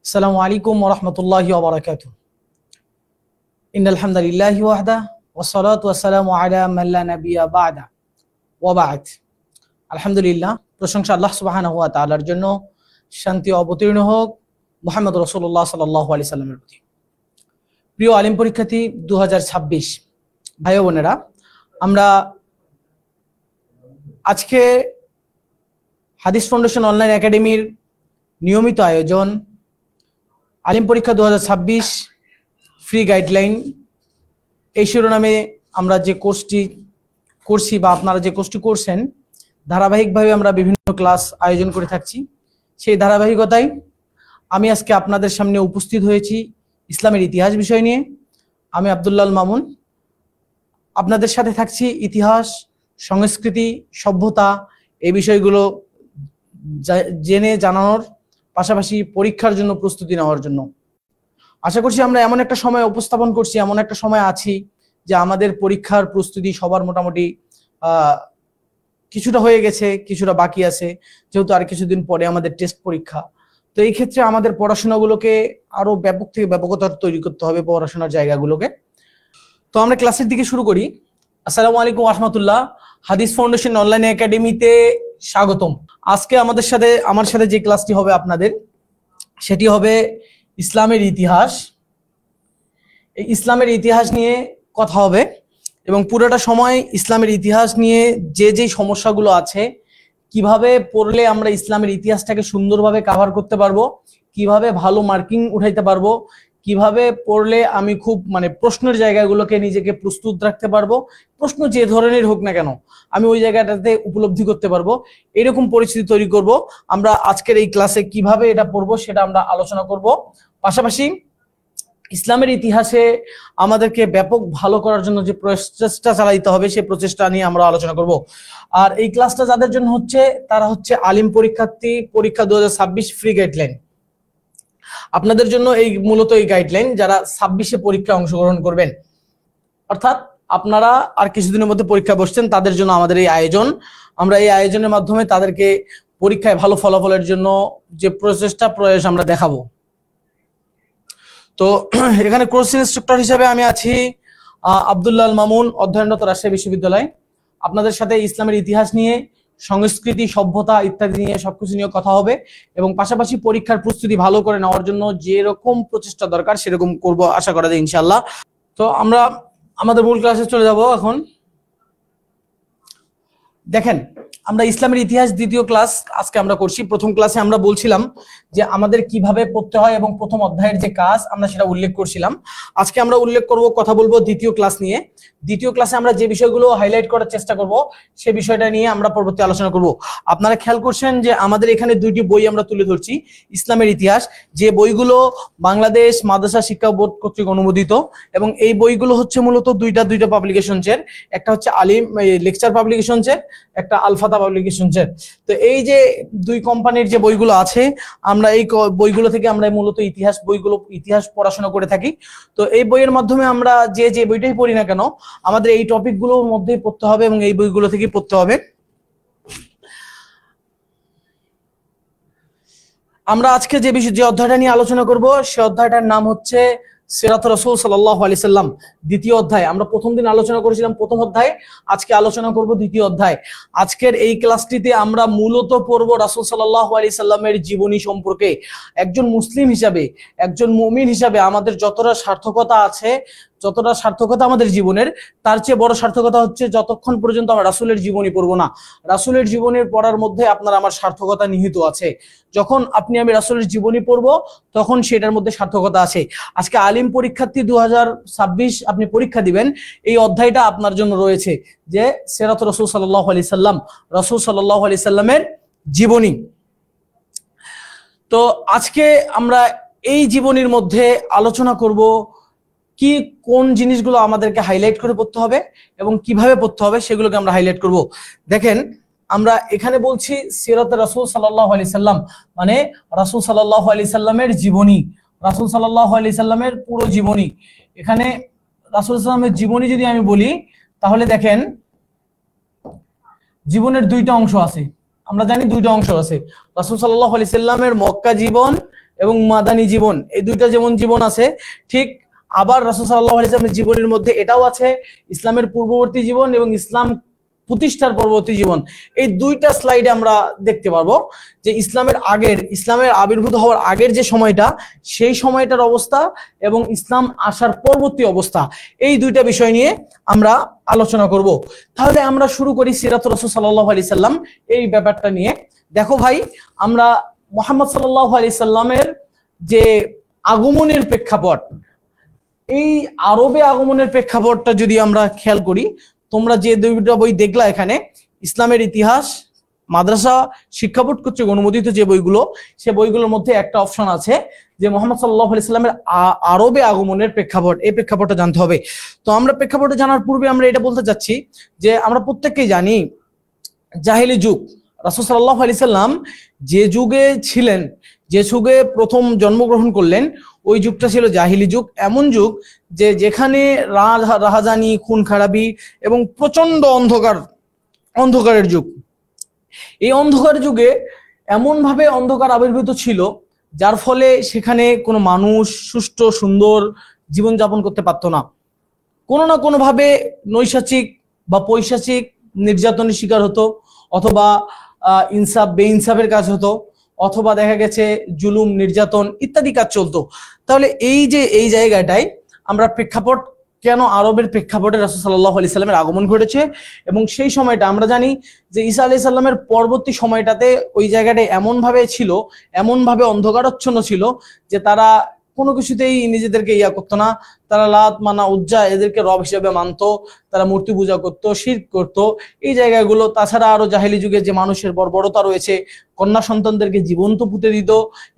আসসালামু আলাইকুম ওয়া রাহমাতুল্লাহি ওয়া বারাকাতুহু। ইন্নাল হামদালিল্লাহি ওয়াহদা ওয়াসসালাতু ওয়াসসালামু আলা মান লা নাবিয়্যা বা'দা ওয়া বা'দ। আলহামদুলিল্লাহ, প্রশংসা আল্লাহ সুবহানাহু ওয়া তাআলার জন্য, শান্তি অবতীর্ণ হোক মুহাম্মদ রাসূলুল্লাহ সাল্লাল্লাহু আলাইহি সাল্লামের প্রতি। প্রিয় আলিম পরীক্ষার্থী 2026 ভাই বোনেরা, আমরা আজকে হাদিস ফাউন্ডেশন অনলাইন একাডেমির নিয়মিত আয়োজন আলিম পরীক্ষা 2026 ফ্রি গাইডলাইন এই শিরোনামে আমরা যে কোর্সটি করছি বা আপনারা যে কোর্সটি করছেন, ধারাবাহিকভাবে আমরা বিভিন্ন ক্লাস আয়োজন করে থাকছি। সেই ধারাবাহিকতায় আমি আজকে আপনাদের সামনে উপস্থিত হয়েছি ইসলামের ইতিহাস বিষয় নিয়ে। আমি আব্দুল্লাহ মামুন আপনাদের সাথে থাকছি ইতিহাস, সংস্কৃতি, সভ্যতা এই বিষয়গুলো জেনে জানানোর পাশাপাশি পরীক্ষার জন্য প্রস্তুতি নেওয়ার জন্য। আশা করছি আমরা এমন একটা সময় উপস্থাপন করছি, এমন একটা সময় আছি যে আমাদের পরীক্ষার প্রস্তুতি সবার মোটামুটি কিছুটা হয়ে গেছে, কিছুটা বাকি আছে, যেহেতু আর কিছুদিন পরে আমাদের টেস্ট পরীক্ষা। তো এই ক্ষেত্রে আমাদের পড়াশোনাগুলোকে আরো ব্যাপক থেকে ব্যাপকতার তৈরি করতে হবে, পড়াশোনার জায়গাগুলোকে। তো আমরা ক্লাসের দিকে শুরু করি। আসসালামু আলাইকুম ওয়া রাহমাতুল্লাহ। হাদিস ফাউন্ডেশন অনলাইন একাডেমিতে স্বাগতম। আজকে আমার সাথে যে ক্লাসটি হবে আপনাদের, সেটি হবে ইসলামের ইতিহাস। এই ইসলামের ইতিহাস নিয়ে কথা হবে এবং পুরোটা সময় ইসলামের ইতিহাস নিয়ে যে সমস্যাগুলো আছে, কিভাবে পড়লে আমরা ইসলামের ইতিহাসটাকে সুন্দরভাবে কভার করতে পারবো, কিভাবে ভালো মার্কিং উঠাইতে পারবো, কিভাবে পড়লে আমি খুব প্রশ্নের জায়গাগুলোকে নিজেকে প্রস্তুত রাখতে পারবো, প্রশ্ন যে ধরনের হোক না কেন আমি ওই জায়গাটাতে উপলব্ধি করতে পারবো, এরকম পরিস্থিতি তৈরি করব। আমরা আজকের এই ক্লাসে কিভাবে এটা পড়বো সেটা আমরা আলোচনা করব। পাশাপাশি ইসলামের ইতিহাসে আমাদেরকে ব্যাপক ভালো করার জন্য যে প্রচেষ্টা চালাইতে হবে সেই প্রচেষ্টা নিয়ে আমরা আলোচনা করব। আর এই ক্লাসটা যাদের জন্য হচ্ছে, তারা হচ্ছে আলিম পরীক্ষার্থী, পরীক্ষা 2026 ফ্রি গাইডলাইন। আপনাদের জন্য এই মূলত এই গাইডলাইন যারা 26-এ পরীক্ষায় অংশগ্রহণ করবেন, অর্থাৎ আপনারা আর কিছুদিনের মধ্যে পরীক্ষা বসছেন, তাদের জন্য আমাদের এই আয়োজন। আমরা এই আয়োজনের মাধ্যমে তাদেরকে পরীক্ষায় ভালো ফলাফলের জন্য যে প্রচেষ্টা প্রয়াস আমরা দেখাবো। তো এখানে কোর্স ইনস্ট্রাক্টর হিসেবে আমি আছি আব্দুল্লাহ মামুন, অধ্যয়নরত রাজশাহী বিশ্ববিদ্যালয়। আপনাদের সাথে ইসলামের ইতিহাস নিয়ে, সংস্কৃতি, সভ্যতা ইত্যাদি নিয়ে সবকিছু নিয়ে কথা হবে এবং পাশাপাশি পরীক্ষার প্রস্তুতি ভালো করে নেওয়ার জন্য যেরকম প্রচেষ্টা দরকার সেরকম করব আশা করা যায় ইনশাআল্লাহ। তো আমরা আমাদের মূল ক্লাসে চলে যাব এখন। দেখেন, আমরা ইসলামের ইতিহাস দ্বিতীয় ক্লাস আজকে আমরা করছি। প্রথম ক্লাসে আমরা বলছিলাম যে আমাদের কিভাবে পড়তে হয় এবং প্রথম অধ্যায়ের যে কাজ আমরা সেটা উল্লেখ করছিলাম। আজকে আমরা কথা বলবো দ্বিতীয় ক্লাস নিয়ে। দ্বিতীয় ক্লাসে আমরা যে বিষয়গুলো হাইলাইট করার চেষ্টা করব সে বিষয়টা নিয়ে আমরা পরবর্তী আলোচনা করব। আপনারা খেয়াল করছেন যে আমাদের এখানে দুইটি বই আমরা তুলে ধরছি ইসলামের ইতিহাস, যে বইগুলো বাংলাদেশ মাদ্রাসা শিক্ষা বোর্ড কর্তৃক অনুমোদিত এবং এই বইগুলো হচ্ছে মূলত দুইটা পাবলিকেশনসের, একটা হচ্ছে আলিম লেকচার পাবলিকেশনসের, একটা আলফাতা পাবলিকেশনসের। তো এই যে দুই কোম্পানির যে বইগুলো আছে, আমরা এই বইগুলো থেকে আমরা মূলত ইতিহাস পড়াশোনা করে থাকি। তো এই বইয়ের মাধ্যমে আমরা যে বইটাই পড়ি না কেন আমাদের এই টপিকগুলোর মধ্যেই পড়তে হবে এবং এই বইগুলো থেকেই পড়তে হবে। আমরা আজকে যে অধ্যায়টা নিয়ে আলোচনা করব সে অধ্যায়টার নাম হচ্ছে সিরাত রাসূল সাল্লাল্লাহু আলাইহি সাল্লাম, দ্বিতীয় অধ্যায়। আমরা প্রথম দিন আলোচনা করেছিলাম প্রথম অধ্যায়, আজকে আলোচনা করব দ্বিতীয় অধ্যায়। আজকের এই ক্লাসটিতে আমরা মূলত পড়ব রাসূল সাল্লাল্লাহু আলাইহি সাল্লামের জীবনী সম্পর্কে। একজন মুসলিম হিসাবে, একজন মুমিন হিসাবে আমাদের যতটা সার্থকতা আছে, যতটা সার্থকতা আমাদের জীবনের, তার চেয়ে বড় সার্থকতা হচ্ছে যতক্ষণ পর্যন্ত আমরা রাসূলের জীবনী পড়বো না। রাসূলের জীবনের পড়ার মধ্যে আপনার আমার সার্থকতা নিহিত আছে। যখন আমি রাসূলের জীবনী পড়বো তখন সেটার মধ্যে সার্থকতা আছে। আজকে আলিম পরীক্ষার্থী 2026 আপনি পরীক্ষা দিবেন, এই অধ্যায়টা আপনার জন্য রয়েছে যে সিরাত রাসূল সাল্লাল্লাহু আলাইহি সাল্লাম, রাসূল সাল্লাল্লাহু আলাইহি সাল্লামের জীবনী। তো আজকে আমরা এই জীবনীর মধ্যে আলোচনা করব কোন জিনিসগুলো আমাদেরকে হাইলাইট করে পড়তে হবে এবং কিভাবে পড়তে হবে সেগুলোকে আমরা হাইলাইট করব। দেখেন, আমরা এখানে বলছি সিরাত রাসূল সাল্লাল্লাহু আলাইহি সাল্লাম, মানে রাসূল সাল্লাল্লাহু আলাইহি সাল্লামের জীবনী, রাসূল সাল্লাল্লাহু আলাইহি সাল্লামের পুরো জীবনী। এখানে রাসূল সাল্লামের জীবনী যদি আমি বলি তাহলে দেখেন জীবনের দুইটা অংশ আছে। আমরা জানি দুইটা অংশ আছে, রাসূল সাল্লাল্লাহু আলাইহি সাল্লামের মক্কা জীবন এবং মাদানী জীবন, এই দুইটা যেমন জীবন আছে, ঠিক আবার রাসূল সাল্লাল্লাহু আলাইহি ওয়াসাল্লামের জীবনের মধ্যে এটাও আছে, ইসলামের পূর্ববর্তী জীবন এবং ইসলাম প্রতিষ্ঠার পরবর্তী জীবন। এই দুইটা স্লাইডে আমরা দেখতে পারবো যে ইসলামের আবির্ভূত হওয়ার আগের যে সময়টা, সেই সময়টার অবস্থা এবং ইসলাম আসার পরবর্তী অবস্থা, এই দুইটা বিষয় নিয়ে আমরা আলোচনা করব। তাহলে আমরা শুরু করি সিরাত রাসূল সাল্লাল্লাহু আলাইহি সাল্লাম এই ব্যাপারটা নিয়ে। দেখো ভাই, আমরা মুহাম্মদ সাল্লাল্লাহু আলাইহি সাল্লামের যে আগমনের প্রেক্ষাপট, এই আরবে আগমনের প্রেক্ষাপটটা যদি আমরা খেয়াল করি, তোমরা যে দুইটা বই দেখলা এখানে, ইসলামের ইতিহাস মাদ্রাসা শিক্ষা বোর্ড কর্তৃক অনুমোদিত যে বইগুলো, সে বইগুলোর মধ্যে একটা অপশন আছে যে মুহাম্মদ সাল্লাল্লাহু আলাইহি সাল্লামের আরবে আগমনের প্রেক্ষাপট, এই প্রেক্ষাপটটা জানতে হবে। তো আমরা প্রেক্ষাপটটা জানার পূর্বে আমরা এটা বলতে চাচ্ছি যে আমরা প্রত্যেককেই জানি জাহেলি যুগ, রাসূল সাল্লাল্লাহু আলাইহি সাল্লাম যে যুগে ছিলেন, যে যুগে প্রথম জন্মগ্রহণ করলেন, ওই যুগটা ছিল জাহিলি যুগ। এমন যুগ যে যেখানে রাহাজানি, খুন খারাপি এবং প্রচন্ড অন্ধকারের যুগ। এই অন্ধকার যুগে এমন ভাবে অন্ধকার আবির্ভূত ছিল, যার ফলে সেখানে কোনো মানুষ সুষ্ঠু সুন্দর জীবনযাপন করতে পারতো না। কোনো না কোনো ভাবে নৈশাচিক বা পৈশাচিক নির্যাতনের শিকার হতো, অথবা বেইনসাফের কাজ হতো, অথবা দেখা গেছে জুলুম, নির্যাতন ইত্যাদি কাজ চলতো। তাহলে এই জায়গাটায় আমরা প্রেক্ষাপট, কেন আরবের প্রেক্ষাপটে রাসূল সাল্লাল্লাহু আলাইহি সাল্লামের আগমন ঘটেছে, এবং সেই সময়টা আমরা জানি যে ঈসা আলাইহিস সালামের পরবর্তী সময়টাতে ওই জায়গাটায় এমন ভাবে অন্ধকারাচ্ছন্ন ছিল যে তারা কোনো কিছুতেই নিজেদেরকে করতো না। তারা লাত, মানা, উজ্জা এদেরকে রব হিসেবে মানতো, তারা মূর্তি পূজা করতো, শিরক করতো, এই জায়গাগুলো। তাছাড়া আরো জাহেলি যুগে যে মানুষের বর্বরতা রয়েছে, কন্যা সন্তানদেরকে জীবন্ত পুঁতে দিত,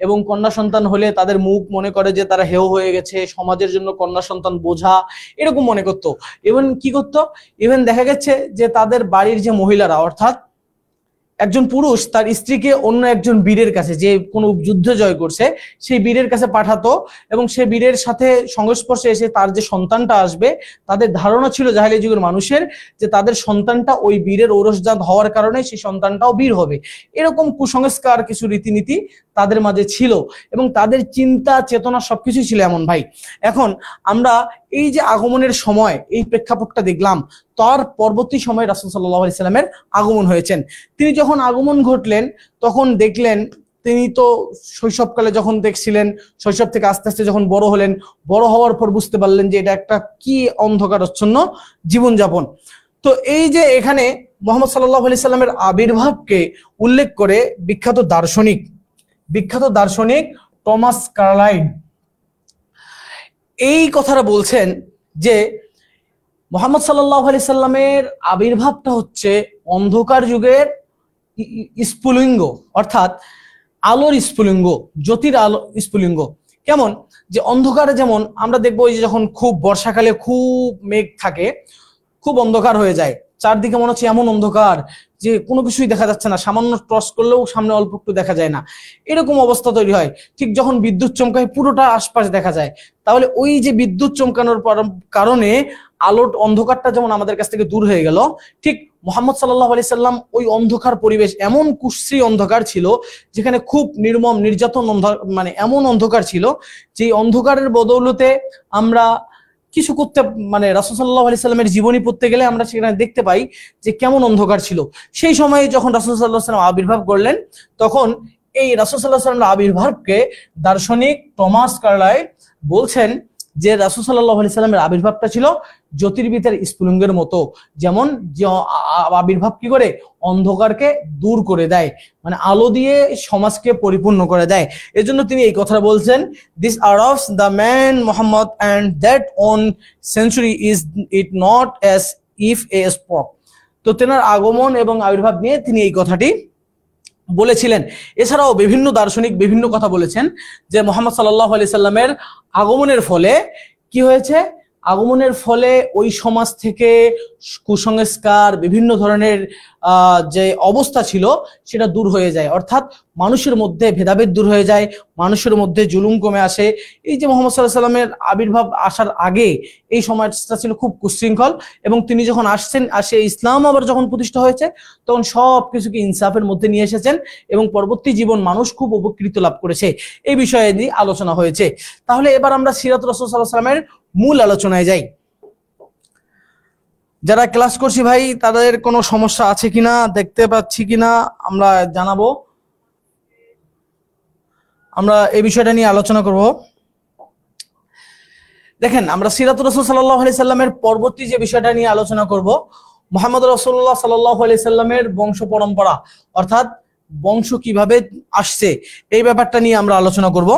এবং কন্যা সন্তান হলে তাদের মুখ মনে করে যে তারা হেয় হয়ে গেছে, সমাজের জন্য কন্যা সন্তান বোঝা, এরকম মনে করতো। ইভেন দেখা গেছে যে তাদের বাড়ির যে মহিলারা, অর্থাৎ একজন পুরুষ তার স্ত্রীকে অন্য একজন বীরের কাছে, যে কোনো যুদ্ধে জয় করছে, সেই বীরের কাছে পাঠাতো, এবং সেই বীরের সাথে সংস্পর্শে এসে তার যে সন্তানটা আসবে, তাদের ধারণা ছিল জাহেলি যুগের মানুষের যে তাদের সন্তানটা ওই বীরের ঔরসজাত হওয়ার কারণে সেই সন্তানটাও বীর হবে। এরকম কুসংস্কার, কিছু রীতিনীতি তাদের মাঝে ছিল, এবং তাদের চিন্তা চেতনা সবকিছু ছিল এমন। ভাই, এখন আমরা এই যে আগমনের সময়, এই প্রেক্ষাপটটা দেখলাম, তার পরবর্তী সময় রাসূল সাল্লাল্লাহু আলাইহি সাল্লামের আগমন হয়েছেন। তিনি যখন আগমন ঘটলেন, তখন দেখলেন, তিনি তো শৈশবকালে যখন দেখছিলেন, শৈশব থেকে আস্তে আস্তে যখন বড় হলেন, বড় হওয়ার পর বুঝতে পারলেন যে এটা একটা কি অন্ধকারাচ্ছন্ন জীবনযাপন। তো এই যে এখানে মুহাম্মদ সাল্লাল্লাহু আলাইহি সাল্লামের আবির্ভাবকে উল্লেখ করে বিখ্যাত দার্শনিক টমাস কার্লাইল এই কথাটা বলছেন যে মুহাম্মদ সাল্লাল্লাহু আলাইহি সাল্লামের আবির্ভাবটা হচ্ছে অন্ধকার যুগের স্ফুলিঙ্গ, অর্থাৎ আলোর স্ফুলিঙ্গ, জ্যোতির আলো স্ফুলিঙ্গ। কেমন যে অন্ধকারে, যেমন আমরা দেখবো যে যখন খুব বর্ষাকালে খুব মেঘ থাকে, খুব অন্ধকার হয়ে যায়, চারদিকে মনে হচ্ছে এমন অন্ধকার যে কোনো কিছুই দেখা যাচ্ছে না, সামান্য টর্চ করলেও সামনে অল্প একটু দেখা যায় না, এরকম অবস্থা তৈরি হয়। ঠিক যখন বিদ্যুৎ চমকায়, পুরোটা আশপাশ দেখা যায়। তাহলে ওই যে বিদ্যুৎ চমকানোর কারণে আলোর অন্ধকারটা যেমন আমাদের কাছ থেকে দূর হয়ে গেল, ঠিক মুহাম্মদ সাল্লাল্লাহু আলাইহি সাল্লাম ওই অন্ধকার পরিবেশ, এমন কুশ্রী অন্ধকার ছিল যেখানে খুব নির্মম নির্যাতন, এমন অন্ধকার ছিল যে অন্ধকারের বদৌলতে আমরা কিছু করতে, রাসূল সাল্লাল্লাহু আলাইহি সাল্লামের জীবনী পড়তে গেলে আমরা সেখানে দেখতে পাই যে কেমন অন্ধকার ছিল। সেই সময়ে যখন রাসূল সাল্লাল্লাহু আলাইহি সাল্লাম আবির্ভাব করলেন, তখন এই রাসূল সাল্লাল্লাহু আলাইহি সাল্লামের আবির্ভাবকে দার্শনিক টমাস কার্লাইল বলছেন যে রাসূল সাল্লাল্লাহু আলাইহি সাল্লামের আবির্ভাবটা ছিল জ্যোতির্বিদের স্ফুলিঙ্গের মতো। যেমন আবির্ভাব কি করে অন্ধকারকে দূর করে দেয়, আলো দিয়ে সমাজকে পরিপূর্ণ করে দেয়। এজন্য তিনি এই কথা বলছেন, this arrives the man Muhammad and that on century is it not as if he spoke. তো তেনার আগমন এবং আবির্ভাব নিয়ে তিনি এই কথাটি বলেছিলেন। এছাড়াও বিভিন্ন দার্শনিক বিভিন্ন কথা বলেছেন যে মুহাম্মদ সাল্লাল্লাহু আলাইহি সাল্লামের আগমনের ফলে কি হয়েছে, আগমনের ফলে ওই সমাজ থেকে কুসংস্কার বিভিন্ন ধরনের যে অবস্থা ছিল সেটা দূর হয়ে যায়, অর্থাৎ মানুষের মধ্যে ভেদাভেদ দূর হয়ে যায়, মানুষের মধ্যে জুলুম কমে আসে। এই যে মোহাম্মদ সাল্লাল্লাহু আলাইহি সাল্লামের আবির্ভাব আসার আগে এই সমাজটা ছিল খুব কুশৃঙ্খল, এবং তিনি যখন আসছেন, আসে ইসলাম আবার যখন প্রতিষ্ঠা হয়েছে, তখন সব কিছুকে ইনসাফের মধ্যে নিয়ে এসেছেন এবং পরবর্তী জীবন মানুষ খুব উপকৃত লাভ করেছে। এই বিষয়ে নিয়ে আলোচনা হয়েছে। তাহলে এবার আমরা সিরাত রাসূল সাল্লাল্লাহু আলাইহি সাল্লামের মূল আলোচনায় যাই। যারা ক্লাস করছি ভাই, তাদের কোনো সমস্যা আছে কিনা, দেখতে পাচ্ছি কিনা আমরা জানাবো। আমরা এই বিষয়টা নিয়ে আলোচনা করব। দেখেন, আমরা সিরাত রাসূল সাল্লাল্লাহু আলাইহি সাল্লামের পরবর্তী যে বিষয়টা নিয়ে আলোচনা করব, মুহাম্মদ রাসূলুল্লাহ সাল্লাল্লাহু আলাইহি সাল্লামের বংশ পরম্পরা, অর্থাৎ বংশ কিভাবে আসছে এই ব্যাপারটা নিয়ে আমরা আলোচনা করব।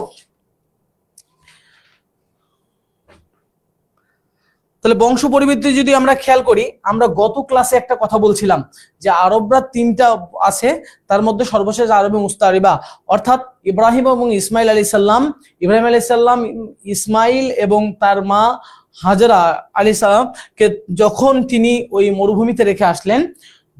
তাহলে বংশ পরিবর্তী যদি আমরা খেয়াল করি, আমরা গত ক্লাসে একটা কথা বলছিলাম যে আরবরা তিনটা আছে, তার মধ্যে সর্বশেষ আরবে মুস্তারিবা, অর্থাৎ ইব্রাহিম এবং ইসমাইল আলাইহিস সালাম। ইব্রাহিম আলাইহিস সালাম ইসমাইল এবং তার মা হাজরা আলাইহিস সালামকে যখন তিনি ওই মরুভূমিতে রেখে আসলেন,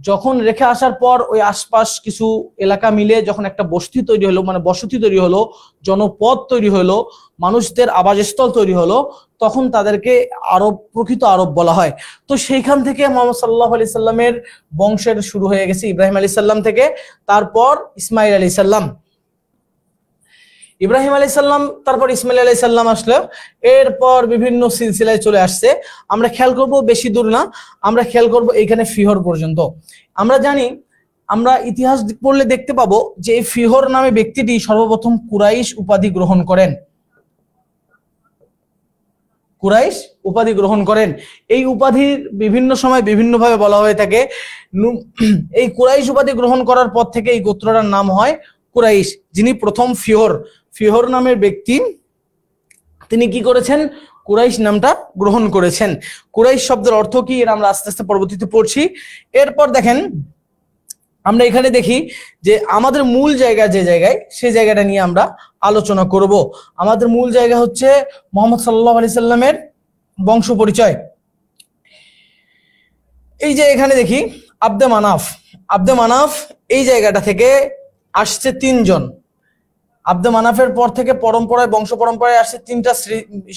যখন রেখে আসার পর ওই আশপাশ কিছু এলাকা মিলে যখন একটা বস্তি তৈরি হলো, মানে বসতি তৈরি হলো, জনপদ তৈরি হলো, মানুষদের আবাসস্থল তৈরি হলো, তখন তাদেরকে আরব, প্রকৃত আরব বলা হয়। তো সেইখান থেকে মুহাম্মদ সাল্লাল্লাহু আলাইহি সাল্লামের বংশের শুরু হয়ে গেছে ইব্রাহিম আলাইহিস সালাম থেকে, তারপর ইসমাইল আলাইহিস সালাম, ইব্রাহিম আলাইহিস সালাম, তারপর ইসমাইল আলাইহিস সালাম আসলো, এরপর বিভিন্ন সিলসিলায় চলে আসছে। আমরা খেয়াল করব, বেশি দূর না, আমরা খেয়াল করব এখানে ফিহর পর্যন্ত। আমরা জানি, আমরা ইতিহাস পড়লে দেখতে পাবো যে এই ফিহর নামে ব্যক্তিটি সর্বপ্রথম কুরাইশ উপাধি গ্রহণ করেন। কুরাইশ উপাধি গ্রহণ করেন। এই উপাধির বিভিন্ন সময় বিভিন্নভাবে বলা হয়ে থাকে। এই কুরাইশ উপাধি গ্রহণ করার পর থেকে এই গোত্রটার নাম হয় কুরাইশ। যিনি প্রথম ফিহর নামের ব্যক্তি, তিনি কি করেছেন? কুরাইশ নামটা গ্রহণ করেছেন। কুরাইশ শব্দের অর্থ কি, এর আমরা আস্তে আস্তে পরবর্তীতে পড়ছি। এরপর দেখেন, আমরা এখানে দেখি যে আমাদের মূল জায়গা যে জায়গায়, সেই জায়গাটা নিয়ে আমরা আলোচনা করব। আমাদের মূল জায়গা হচ্ছে মুহাম্মদ সাল্লাল্লাহু আলাইহি সাল্লামের বংশ পরিচয়। এই যে এখানে দেখি আব্দে মানাফ, এই জায়গাটা থেকে আসছে তিনজন। আব্দে মানাফের পর থেকে পরম্পরায়, বংশ পরম্পরায় আসছে তিনটা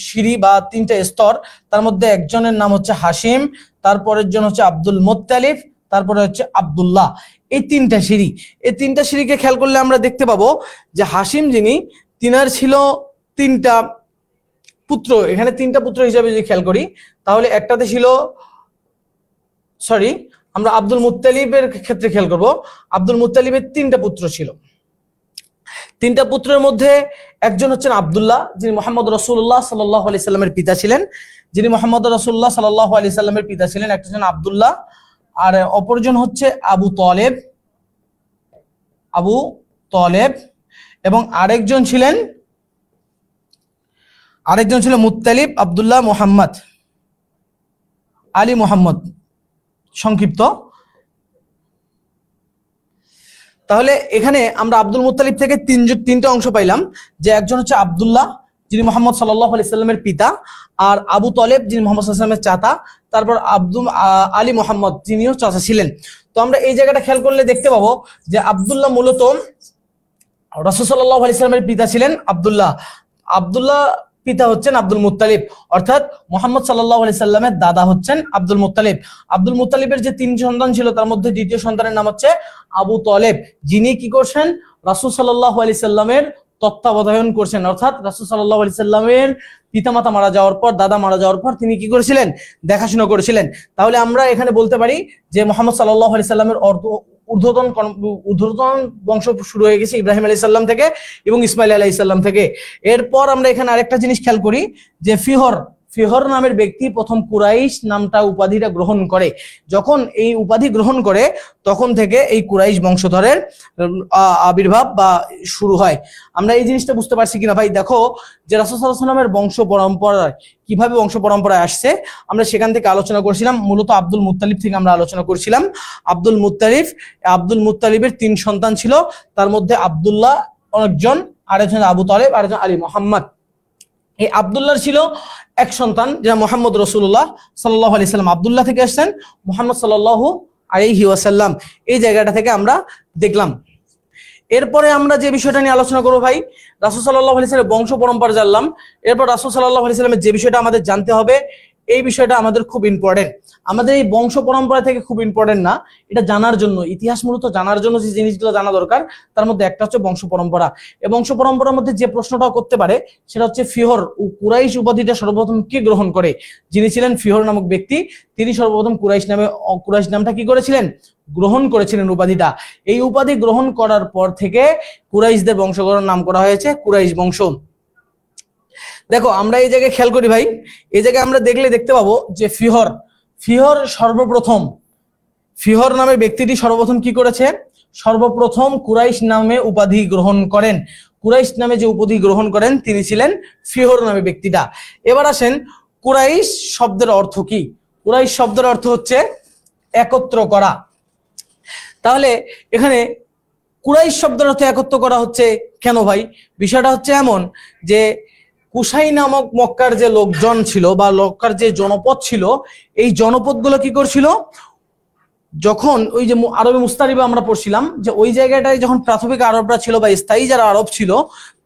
সিঁড়ি বা তিনটা স্তর। তার মধ্যে একজনের নাম হচ্ছে হাসিম, তারপরের জন হচ্ছে আব্দুল মুত্তালিব, তারপরে হচ্ছে আব্দুল্লাহ। এই তিনটা সিঁড়ি, এই তিনটা সিঁড়িকে খেয়াল করলে আমরা দেখতে পাবো যে হাসিম যিনি, তিনার ছিল তিনটা পুত্র। এখানে তিনটা পুত্র হিসাবে যদি খেয়াল করি, তাহলে একটাতে ছিল, আমরা আব্দুল মুত্তালিবের ক্ষেত্রে খেয়াল করব, আব্দুল মুত্তালিবের তিনটা পুত্র ছিল। তিনটা পুত্রের মধ্যে একজন হচ্ছেন আব্দুল্লাহ, যিনি মুহাম্মদ রাসূলুল্লাহ সাল্লাল্লাহু আলাইহি সাল্লামের পিতা ছিলেন, একটা ছিলেন আব্দুল্লাহ, আর অপরজন হচ্ছে আবু তলেব, এবং আরেকজন ছিলেন মুত্তালিব, আব্দুল্লাহ মুহাম্মদ, আলী মুহাম্মদ সংক্ষিপ্ত। তাহলে এখানে আমরা আব্দুল মুত্তালিব থেকে তিনটা অংশ পাইলাম, যে একজন হচ্ছে আব্দুল্লাহ, যিনি মুহাম্মদ সাল্লাল্লাহু আলাইহি সাল্লামের পিতা, আর আবু তলেব, যিনি মুহাম্মদ সাল্লাল্লাহু আলাইহি সাল্লামের চাচা, তারপর আলী মুহাম্মদ, যিনিও চাচা ছিলেন। তো আমরা এই জায়গাটা খেয়াল করলে দেখতে পাবো যে আব্দুল্লাহ মূলত রাসূল সাল্লাল্লাহু আলাইহি সাল্লামের পিতা ছিলেন আব্দুল্লাহ পিতা হচ্ছেন আব্দুল মুত্তালিব, অর্থাৎ মুহাম্মদ সাল্লাল্লাহু আলাইহি সাল্লামের দাদা হচ্ছেন আব্দুল মুত্তালিব। আব্দুল মুত্তালিবের যে তিন সন্তান ছিল, তার মধ্যে দ্বিতীয় সন্তানের নাম হচ্ছে আবু তলেব, যিনি কি করছেন? রাসূল সাল্লাল্লাহু আলাইহি সাল্লামের তত্ত্বাবধান করছেন, অর্থাৎ রাসূল সাল্লাল্লাহু আলাইহি সাল্লামের পিতামাতা মারা যাওয়ার পর, দাদা মারা যাওয়ার পর তিনি কি করেছিলেন? দেখাশোনা করেছিলেন। তাহলে আমরা এখানে বলতে পারি যে মুহাম্মদ সাল্লাল্লাহু আলাইহি সাল্লামের ঊর্ধ্বতন বংশ শুরু হয়ে গেছে ইব্রাহিম আলাইহিস সালাম থেকে এবং ইসমাইল আলাইহিস সালাম থেকে। এরপর আমরা এখানে আরেকটা জিনিস খেয়াল করি যে ফিহর নামের ব্যক্তি প্রথম কুরাইশ নামটা, উপাধিটা গ্রহণ করে। যখন এই উপাধি গ্রহণ করে, তখন থেকে এই কুরাইশ বংশধরের আবির্ভাব বা শুরু হয়। আমরা এই জিনিসটা বুঝতে পারছি কিনা ভাই? দেখো যে রাসূল সাল্লাল্লাহু আলাইহি ওয়াসাল্লামের বংশ পরম্পরায় কিভাবে বংশ পরম্পরায় আসছে, আমরা সেখান থেকে আলোচনা করছিলাম। মূলত আব্দুল মুত্তালিব থেকে আমরা আলোচনা করছিলাম। আব্দুল মুত্তালিবের তিন সন্তান ছিল, তার মধ্যে আব্দুল্লাহ একজন, আরেকজন আবু তলেব, আরেকজন আলী মুহাম্মদ। এই আব্দুল্লাহর ছিল এক সন্তান, যা মোহাম্মদ রাসূলুল্লাহ সাল্লাল্লাহু আলাইহি সাল্লাম। আব্দুল্লাহ থেকে আসছেন মুহাম্মদ সাল্লাল্লাহু আলাইহি ওয়াসাল্লাম। এই জায়গাটা থেকে আমরা দেখলাম। এরপরে আমরা যে বিষয়টা নিয়ে আলোচনা করবো ভাই, রাসূল সাল্লাল্লাহু আলাইহি সাল্লামের বংশ পরম্পরা জানলাম। এরপর রাসূল সাল্লাল্লাহু আলাইহি সাল্লামের যে বিষয়টা আমাদের জানতে হবে, এই বিষয়টা আমাদের খুব ইম্পর্টেন্ট। আমাদের এই বংশ পরম্পরা থেকে খুব ইম্পর্টেন্ট না, এটা জানার জন্য, ইতিহাস মূলত জানার জন্য যে জিনিসগুলো জানা দরকার, তার মধ্যে একটা হচ্ছে বংশ পরম্পরা। এই বংশ পরম্পরার মধ্যে যে প্রশ্নটা করতে পারে সেটা হচ্ছে ফিহর ও কুরাইশ উপাধিটা সর্বপ্রথম কে গ্রহণ করে। যিনি ছিলেন ফিহর নামক ব্যক্তি, তিনি সর্বপ্রথম কুরাইশ নামটা কি করেছিলেন, গ্রহণ করেছিলেন উপাধিটা। এই উপাধি গ্রহণ করার পর থেকে কুরাইশদের বংশগণের নাম করা হয়েছে কুরাইশ বংশ। দেখো আমরা এই জায়গায় খেয়াল করি ভাই, এই জায়গায় আমরা দেখতে পাবো যে ফিহর সর্বপ্রথম, ফিহর নামে ব্যক্তিটি সর্বপ্রথম কি করেছে, সর্বপ্রথম কুরাইশ নামে উপাধি গ্রহণ করেন। কুরাইশ নামে যে উপাধি গ্রহণ করেন তিনি ছিলেন ফিহর নামে ব্যক্তিটা। এবার আসেন কুরাইশ শব্দের অর্থ কি। কুরাইশ শব্দের অর্থ হচ্ছে একত্র করা। তাহলে এখানে কুরাইশ শব্দের অর্থ একত্র করা হচ্ছে কেন ভাই? বিষয়টা হচ্ছে এমন যে কুসাই নামক মক্কার যে লোকজন ছিল বা মক্কার যে জনপদ ছিল, এই জনপদগুলো কি করছিল, যখন ওই যে আরবে মুস্তারিবা আমরা পড়ছিলাম যে ওই জায়গাটায় যখন প্রাথমিক আরবরা ছিল বা স্থায়ী যারা আরব ছিল,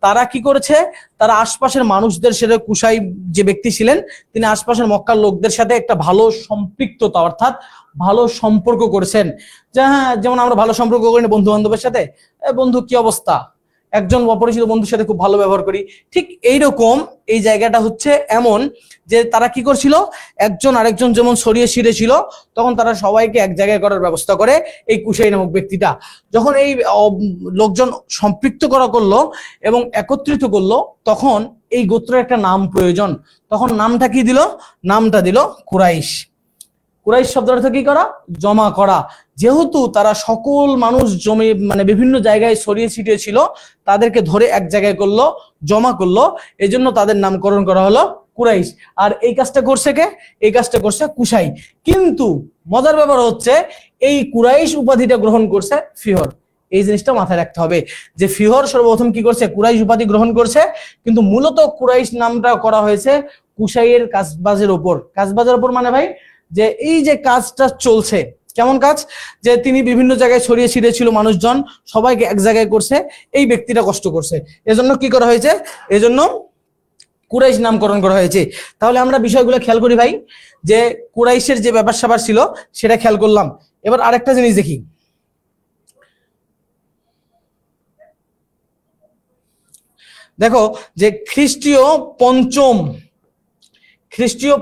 তারা কি করেছে, তারা আশপাশের মানুষদের সাথে, কুসাই যে ব্যক্তি ছিলেন তিনি আশপাশের মক্কার লোকদের সাথে একটা ভালো সম্পৃক্ততা অর্থাৎ ভালো সম্পর্ক করেছেন। হ্যাঁ, যেমন আমরা ভালো সম্পর্ক করি না বন্ধু বান্ধবের সাথে, বন্ধু কি অবস্থা, একজন অপরিচিত বন্ধুর সাথে খুব ভালো ব্যবহার করি, ঠিক এইরকম এই জায়গাটা হচ্ছে এমন যে তারা কি করছিল, একজন আরেকজন যেমন ছড়িয়ে ছিঁড়ে ছিল, তখন তারা সবাইকে এক জায়গায় করার ব্যবস্থা করে এই কুসাই নামক ব্যক্তিটা। যখন এই লোকজন সম্পৃক্ত করা করলো এবং একত্রিত করলো, তখন এই গোত্রের একটা নাম প্রয়োজন। তখন নামটা কি দিল, নামটা দিল কুরাইশ। কুরাইশ শব্দের অর্থ কি করা, জমা করা। যেহেতু তারা সকল মানুষ জমে মানে বিভিন্ন জায়গায় ছড়িয়ে ছিটিয়ে ছিল, তাদেরকে ধরে এক জায়গায় করলো, জমা করলো, এই জন্য তাদের নামকরণ করা হলো কুরাইশ। আর এই কাজটা করছে কে, এই কাজটা করছে কুসাই। কিন্তু মজার ব্যাপার হচ্ছে এই কুরাইশ উপাধিটা গ্রহণ করছে ফিহর। এই জিনিসটা মাথায় রাখতে হবে যে ফিহর সর্বপ্রথম কি করছে, কুরাইশ উপাধি গ্রহণ করছে, কিন্তু মূলত কুরাইশ নামটা করা হয়েছে কুসাইয়ের কাজবাজের উপর। কাজবাজের উপর মানে ভাই যে এই যে কাজটা চলছে, কেমন কাজ, যে তিনি বিভিন্ন জায়গায় ছড়িয়ে ছিটিয়ে ছিল মানুষজন, সবাইকে এক জায়গায় করছে, এই ব্যক্তিটা কষ্ট করছে, এজন্য কি করা হয়েছে, এজন্য কুরাইশ নামকরণ করা হয়েছে। তাহলে আমরা বিষয়গুলো খেয়াল করি ভাই, যে কুরাইশের যে ব্যাপার স্যাপার ছিল সেটা খেয়াল করলাম। এবার আরেকটা জিনিস দেখি, দেখো যে খ্রিস্টীয়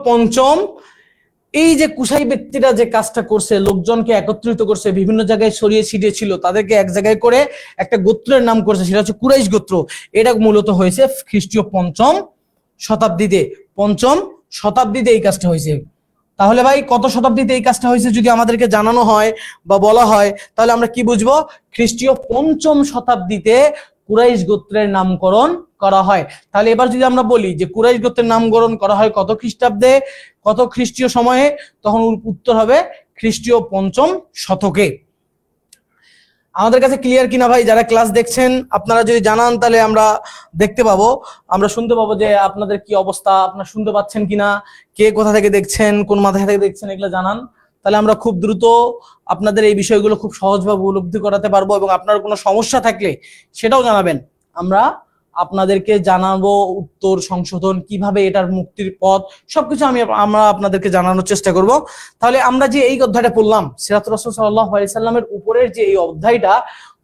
পঞ্চম এই যে কুসাই ব্যক্তিরা যে কাজটা করছে, লোকজনকে একত্রিত করছে, বিভিন্ন জায়গায় ছড়িয়ে ছিটিয়ে ছিল, তাদেরকে এক জায়গায় করে একটা গোত্রের নাম করছে, সেটা হচ্ছে কুরাইশ গোত্র। এটা মূলত হয়েছে খ্রিস্টীয় পঞ্চম শতাব্দীতে এই কাজটা হয়েছে। তাহলে ভাই কত শতাব্দীতে এই কাজটা হয়েছে যদি আমাদেরকে জানানো হয় বা বলা হয়, তাহলে আমরা কি বুঝবো, খ্রিস্টীয় পঞ্চম শতাব্দীতে কুরাইশ গোত্রের নামকরণ করা হয়। তাহলে এবার যদি আমরা বলি যে কুরাইশ গোত্রের নামকরণ করা হয় কত খ্রিস্টাব্দে, কত খ্রিস্টীয় সময়ে, তখন উত্তর হবে খ্রিস্টীয় পঞ্চম শতকে। আমাদের কাছে ক্লিয়ার কিনা ভাই? যারা ক্লাস দেখছেন আপনারা যদি জানান তাহলে আমরা দেখতে পাবো, আমরা শুনতে পাবো যে আপনাদের কি অবস্থা, আপনারা শুনতে পাচ্ছেন কিনা, কে কোথা থেকে দেখছেন, কোন মাথা থেকে দেখছেন, এগুলো জানান। তাহলে আমরা খুব দ্রুত আপনাদের এই বিষয়গুলো খুব সহজভাবে উপলব্ধি করাতে পারবো, এবং আপনার কোনো সমস্যা থাকলে সেটাও জানাবেন, আমরা আপনাদেরকে জানাবো উত্তর, সংশোধন, কিভাবে এটার মুক্তির পথ, সবকিছু আমরা আপনাদেরকে জানানোর চেষ্টা করব। তাহলে আমরা যে এই অধ্যায়টা পড়লাম সিরাত রাসূল সাল্লাল্লাহু আলাইহি সাল্লামের উপরের যে এই অধ্যায়টা,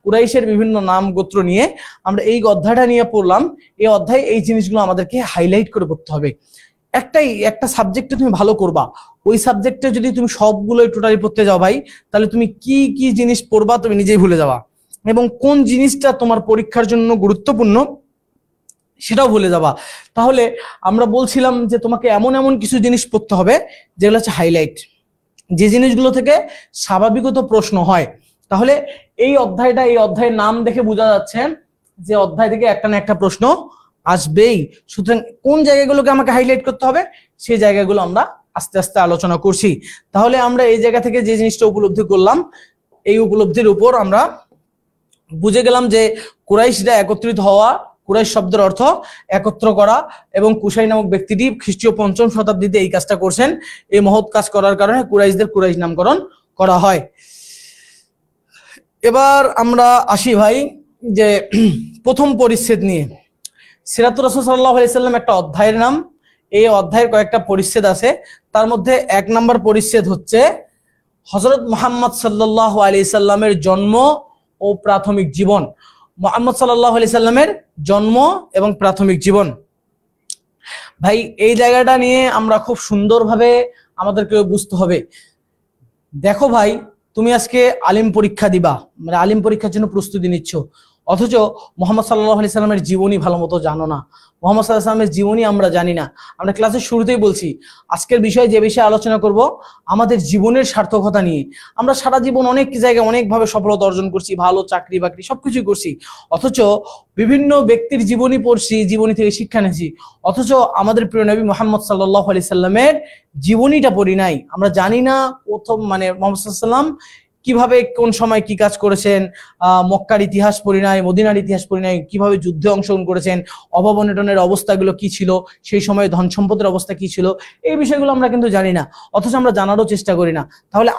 কুরাইশের বিভিন্ন নাম গোত্র নিয়ে আমরা এই অধ্যায়টা নিয়ে পড়লাম, এই অধ্যায়ে এই জিনিসগুলো আমাদেরকে হাইলাইট করে পড়তে হবে। একটা সাবজেক্টে তুমি ভালো করবা, ওই সাবজেক্টে যদি তুমি সবগুলোই টোটালি পড়তে যাও ভাই, তাহলে তুমি কি কি জিনিস পড়বা তুমি নিজেই ভুলে যাবা, এবং কোন জিনিসটা তোমার পরীক্ষার জন্য গুরুত্বপূর্ণ সেটাও ভুলে যাবা। তাহলে আমরা বলছিলাম যে তোমাকে এমন এমন কিছু জিনিস পড়তে হবে যেগুলো হচ্ছে হাইলাইট, যে জিনিসগুলো থেকে স্বাভাবিকত প্রশ্ন হয়। তাহলে এই অধ্যায়ের নাম দেখে বোঝা যাচ্ছে যে অধ্যায় থেকে একটা না একটা প্রশ্ন আসবেই। সুতরাং কোন জায়গাগুলোকে আমাকে হাইলাইট করতে হবে সেই জায়গাগুলো আমরা আস্তে আস্তে আলোচনা করছি। তাহলে আমরা এই জায়গা থেকে যে জিনিসটা উপলব্ধি করলাম, এই উপলব্ধির উপর আমরা বুঝে গেলাম যে কুরাইশরা একত্রিত হওয়া, কুরাইশ শব্দের অর্থ একত্র করা, এবং কুশাই নামক ব্যক্তিটি খ্রিস্টীয় ৫ম শতাব্দীতে এই কাজটা করছেন। এই মহৎ কাজ করার কারণে কুরাইশদের কুরাইশ নামকরণ করা হয়। এবার আমরা আসি ভাই যে প্রথম পরিচ্ছেদ নিয়ে। সিরাতুর রাসূল সাল্লাল্লাহু আলাইহি সাল্লাম একটা অধ্যায়ের নাম। এই অধ্যায়ের কয়েকটা পরিচ্ছেদ আছে, তার মধ্যে ১ নম্বর পরিচ্ছেদ হচ্ছে হযরত মুহাম্মদ সাল্লাল্লাহু আলাইহি সাল্লামের জন্ম ও প্রাথমিক জীবন। মুহাম্মদ সাল্লাল্লাহু আলাইহি সাল্লামের জন্ম এবং প্রাথমিক জীবন। ভাই এই জায়গাটা নিয়ে আমরা খুব সুন্দরভাবে আমাদেরকে বুঝতে হবে। দেখো ভাই, তুমি আজকে আলিম পরীক্ষা দিবা, মানে আলিম পরীক্ষার জন্য প্রস্তুতি নিচ্ছ, অথচ মুহাম্মদ সাল্লাল্লাহু আলাইহি সাল্লামের জীবনী ভালো মতো জানো না। মুহাম্মদ সাল্লাল্লাহু আলাইহি সাল্লামের জীবনী আমরা জানি না। আমরা ক্লাসের শুরুতেই বলছি আজকের বিষয়ে যে বিষয়ে আলোচনা করব আমাদের জীবনের সার্থকতা নিয়ে। আমরা সারা জীবন অনেক জায়গায় অনেকভাবে সফলতা অর্জন করছি, ভালো চাকরি বাকরি সবকিছু করছি, অথচ বিভিন্ন ব্যক্তির জীবনী পড়ছি, জীবনী থেকে শিক্ষা নিয়েছি, অথচ আমাদের প্রিয় নবী মুহাম্মদ সাল্লাল্লাহু আলাইহি সাল্লামের জীবনীটা পড়ি নাই। আমরা জানি না প্রথম মানে মুহাম্মদ সাল্লাল্লাহু আলাইহি সাল্লাম কিভাবে কোন সময় কি কাজ করেছেন, মক্কার ইতিহাস পড়ি নাই, মদিনার ইতিহাস পড়ি নাই, কিভাবে যুদ্ধে অংশগ্রহণ করেছেন, অভাব অনটনের অবস্থাগুলো কি ছিল, সেই সময় ধন সম্পদের অবস্থা কি ছিল, এই বিষয়গুলো আমরা কিন্তু জানি না, অথচ আমরা জানারও চেষ্টা করি না। তাহলে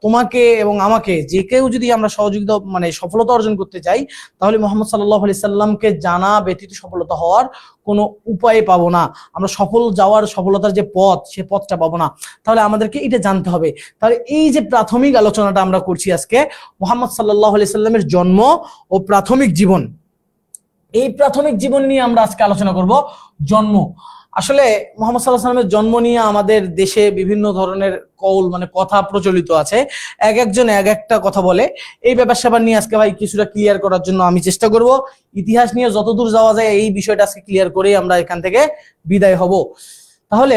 তোমাকে এবং আমাকে যে কেউ যদি আমরা সহযোগিতা মানে সফলতা অর্জন করতে চাই, তাহলে মুহাম্মদ সাল্লাল্লাহু আলাইহি সাল্লামকে জানা ব্যতীত সফলতা হওয়ার কোনো উপায় পাবো না। আমরা সফলতার যে পথ, সে পথটা পাবো না। তাহলে আমাদেরকে এটা জানতে হবে। তাহলে এই যে প্রাথমিক আলোচনাটা আমরা করছি আজকে, মুহাম্মদ সাল্লাল্লাহু আলাইহি সাল্লামের জন্ম ও প্রাথমিক জীবন, এই প্রাথমিক জীবন নিয়ে আমরা আজকে আলোচনা করব। জন্ম, আসলে মুহাম্মদ সাল্লাল্লাহু আলাইহি সাল্লামের জন্ম নিয়ে আমাদের দেশে বিভিন্ন ধরনের কৌল মানে কথা প্রচলিত আছে, এক একজন এক একটা কথা বলে। এই ব্যাপার স্যাপার নিয়ে আজকে ভাই কিছুটা ক্লিয়ার করার জন্য আমি চেষ্টা করব। ইতিহাস নিয়ে যতদূর যাওয়া যায় এই বিষয়টা আজকে ক্লিয়ার করেই আমরা এখান থেকে বিদায় হব। তাহলে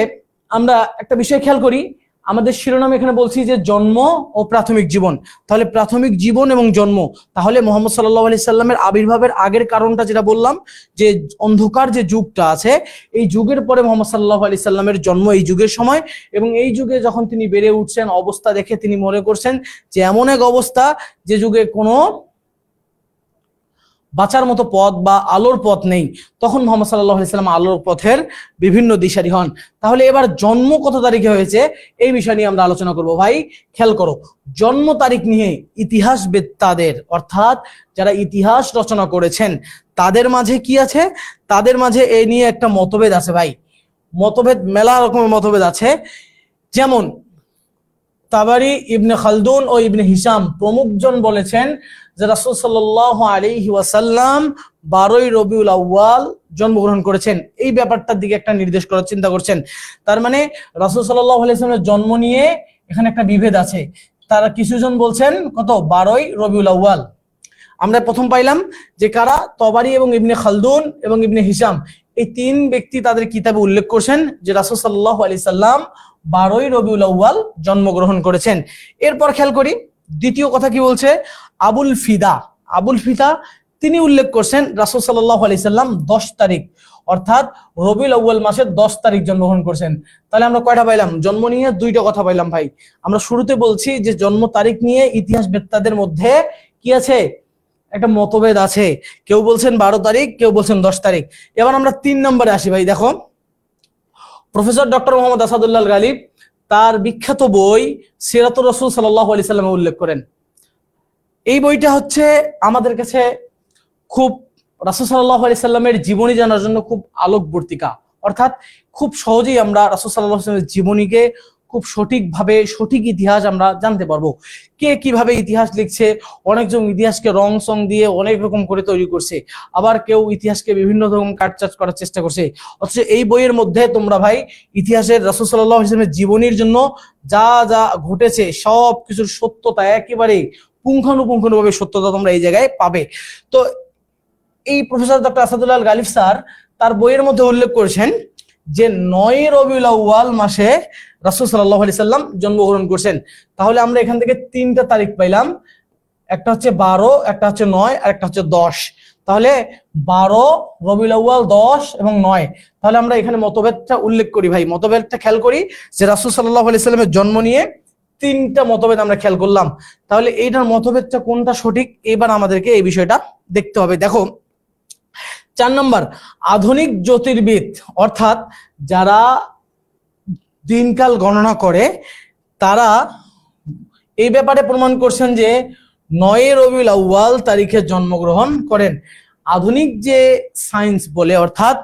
আমরা একটা বিষয় খেয়াল করি, আমাদের শিরোনাম এখানে বলছি যে জন্ম ও প্রাথমিক জীবন। তাহলে প্রাথমিক জীবন এবং জন্ম, তাহলে মুহাম্মদ সাল্লাল্লাহু আলাইহি সাল্লামের আবির্ভাবের আগের কারণটা যেটা বললাম, যে অন্ধকার যে যুগটা আছে, এই যুগের পরে মুহাম্মদ সাল্লাল্লাহু আলাইহি সাল্লামের জন্ম, এই যুগের সময়, এবং এই যুগে যখন তিনি বেড়ে উঠছেন, অবস্থা দেখে তিনি মনে করছেন যে এমন এক অবস্থা যে যুগে কোনো বাঁচার মতো পথ বা আলোর পথ নেই, তখন মুহাম্মদ সাল্লাল্লাহু আলাইহি সাল্লাম আলোর পথের বিভিন্ন দিশারি হন। তাহলে এবার জন্ম কত তারিখে হয়েছে এই বিষয় নিয়ে আমরা আলোচনা করব। ভাই খেয়াল করো, জন্ম তারিখ নিয়ে ইতিহাসবেত্তাদের অর্থাৎ যারা ইতিহাস রচনা করেছেন তাদের মাঝে কি আছে, তাদের মাঝে এই নিয়ে একটা মতভেদ আছে। ভাই মতভেদ, মেলা রকমের মতভেদ আছে। যেমন তাবারি, ইবনে খালদুন ও ইবনে হিশাম প্রমুখজন বলেছেন যে রাসূল সাল্লাল্লাহু আলাইহি ওয়াসাল্লাম 12ই রবিউল আউয়াল জন্মগ্রহণ করেছেন। এই ব্যাপারটার দিকে একটা নির্দেশ করার চিন্তা করছেন। তার মানে রাসূল সাল্লাল্লাহু আলাইহি ওয়াসাল্লামের জন্ম নিয়ে এখানে একটা বিভেদ আছে। তারা কিছুজন বলছেন কত 12ই রবিউল আউয়াল। আমরা প্রথম পাইলাম যে কারা, তবারি এবং ইবনে খালদুন এবং ইবনে হিশাম, এই তিন ব্যক্তি তাদের কিতাবে উল্লেখ করছেন যে রাসূল সাল্লাল্লাহু আলাইহি সাল্লাম 12ই রবিউল আউয়াল জন্মগ্রহণ করেছেন। এরপর খেয়াল করি দ্বিতীয় কথা কি বলছে, আবুল ফিদা তিনি উল্লেখ করছেন রাসূল সাল্লাল্লাহু আলাইহি সাল্লাম 10 তারিখ অর্থাৎ রবিউল আউয়াল মাসের 10 তারিখ জন্মগ্রহণ করেছেন। তাহলে আমরা কয়টা পাইলাম, জন্ম নিয়ে দুইটা কথা পাইলাম। ভাই আমরা শুরুতে বলছি যে জন্ম তারিখ নিয়ে ইতিহাসবেত্তাদের মধ্যে কি আছে, একটা মতভেদ আছে। কেউ বলছেন 12 তারিখ, কেউ বলছেন 10 তারিখ। এবার আমরা 3 নম্বরে আসি। ভাই দেখো, প্রফেসর ডক্টর মোহাম্মদ আসাদুল্লাহ গালিব তার বিখ্যাত বই সিরাতুর রাসূল সাল্লাল্লাহু আলাইহি সাল্লামে উল্লেখ করেন। এই বইটা হচ্ছে আমাদের কাছে খুব রাসূল সাল্লাল্লাহু আলাইহি সাল্লামের জীবনী জানার জন্য খুব আলোকবর্তিকা, অর্থাৎ খুব সহজেই আমরা রাসূল সাল্লাল্লাহু আলাইহি সাল্লামের জীবনীকে খুব সঠিকভাবে সঠিক ইতিহাস আমরা জানতে পারবো। কে কিভাবে ইতিহাস লিখছে, অনেকজন ইতিহাসকে রং সং দিয়ে অনেক রকম করে তৈরি করছে, আবার কেউ ইতিহাসকে বিভিন্ন রকম কাটছাট করার চেষ্টা করছে। অথচ এই বইয়ের মধ্যে তোমরা ভাই ইতিহাসের রাসূল সাল্লাল্লাহু আলাইহি ওয়াসাল্লামের জীবনীর জন্য যা যা ঘটেছে সব কিছুর সত্যতা একেবারে পুঙ্খানুপুঙ্খানুভাবে সত্যতা তোমরা এই জায়গায় পাবে। তো এই professor doctor Asadullah Ghalib sir তার বইয়ের মধ্যে উল্লেখ করেছেন যে 9ই রবিউল আউয়াল মাসে রাসূল সাল্লাল্লাহু আলাইহি সাল্লাম জন্মগ্রহণ করছেন। তাহলে আমরা এখান থেকে 3টা তারিখ পাইলাম, একটা হচ্ছে 12, একটা হচ্ছে 9 আর একটা হচ্ছে 10। তাহলে 12 রবিউল আউয়াল, 10 এবং 9। তাহলে আমরা এখানে মতভেদটা উল্লেখ করি। ভাই মতভেদটা খেয়াল করি যে রাসূল সাল্লাল্লাহু আলাইহি সাল্লামের জন্ম নিয়ে 3টা মতভেদ আমরা খেয়াল করলাম। তাহলে এইটার মতভেদটা কোনটা সঠিক এবার আমাদেরকে এই বিষয়টা দেখতে হবে। দেখো 4 নম্বর, আধুনিক জ্যোতির্বিদ অর্থাৎ যারা দিনকাল গণনা করে তারা এই ব্যাপারে প্রমাণ করছেন যে 9 রবিউল আউয়াল তারিখে জন্মগ্রহণ করেন। আধুনিক যে সায়েন্স বলে অর্থাৎ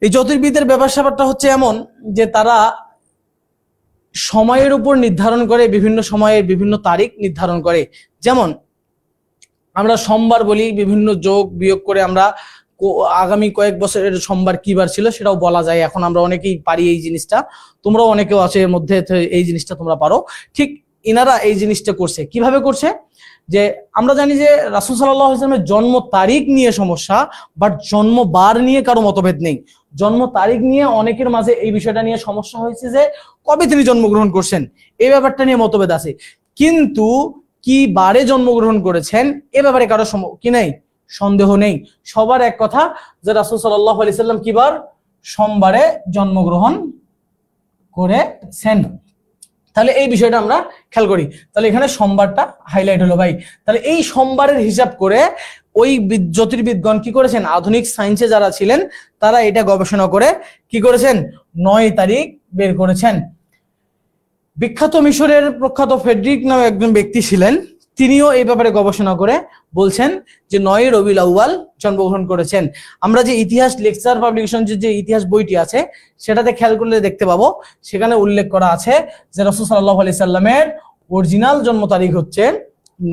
এই জ্যোতির্বিদের ব্যাপারটা হচ্ছে এমন যে তারা সময়ের উপর নির্ধারণ করে, বিভিন্ন সময়ের বিভিন্ন তারিখ নির্ধারণ করে। যেমন আমরা সোমবার বলি, বিভিন্ন যোগ বিয়োগ করে আমরা আগামী কয়েক বছরের সোমবার কি বার ছিল সেটাও বলা যায়। এখন আমরা অনেকেই পারি এই জিনিসটা, তোমরাও অনেকেও আছে এর মধ্যে এই জিনিসটা তোমরা পারো। ঠিক ইনারা এই জিনিসটা করছে, কিভাবে করছে যে আমরা জানি যে রাসূল সাল্লাল্লাহু আলাইহি ওয়াসাল্লামের জন্ম তারিখ নিয়ে সমস্যা, বাট জন্ম বার নিয়ে কারো মতভেদ নেই। জন্ম তারিখ নিয়ে অনেকের মাঝে এই বিষয়টা নিয়ে সমস্যা হয়েছে যে কবে তিনি জন্মগ্রহণ করছেন, এই ব্যাপারটা নিয়ে মতভেদ আছে। কিন্তু কি বারে জন্মগ্রহণ করেছেন এ ব্যাপারে কারো কি নাই, সন্দেহ নেই। সবার এক কথা যে রাসূল সাল্লাল্লাহু আলাইহি সাল্লাম কি বার, সোমবারে জন্মগ্রহণ করেছেন। তাহলে এই বিষয়টা আমরা খেয়াল করি। তাহলে এখানে সোমবারটা হাইলাইট হলো ভাই। তাহলে এই সোমবারের হিসাব করে ওই জ্যোতির্বিদগণ কি করেছেন, আধুনিক সায়েন্সে যারা ছিলেন তারা এটা গবেষণা করে কি করেছেন, 9 তারিখ বের করেছেন। বিখ্যাত মিশরের প্রখ্যাত ফেডরিক নামে একজন ব্যক্তি ছিলেন, তিনিও এই ব্যাপারে গবেষণা করে বলছেন যে 9 রবিউল আউয়াল জন্মগ্রহণ করেছেন। আমরা যে ইতিহাস লেকচার পাবলিকেশন যে ইতিহাস বইটি আছে সেটাতে খেয়াল করলে দেখতে পাবো, সেখানে উল্লেখ করা আছে যে রাসূল সাল্লাল্লাহু আলাইহি সাল্লামের অরিজিনাল জন্ম তারিখ হচ্ছে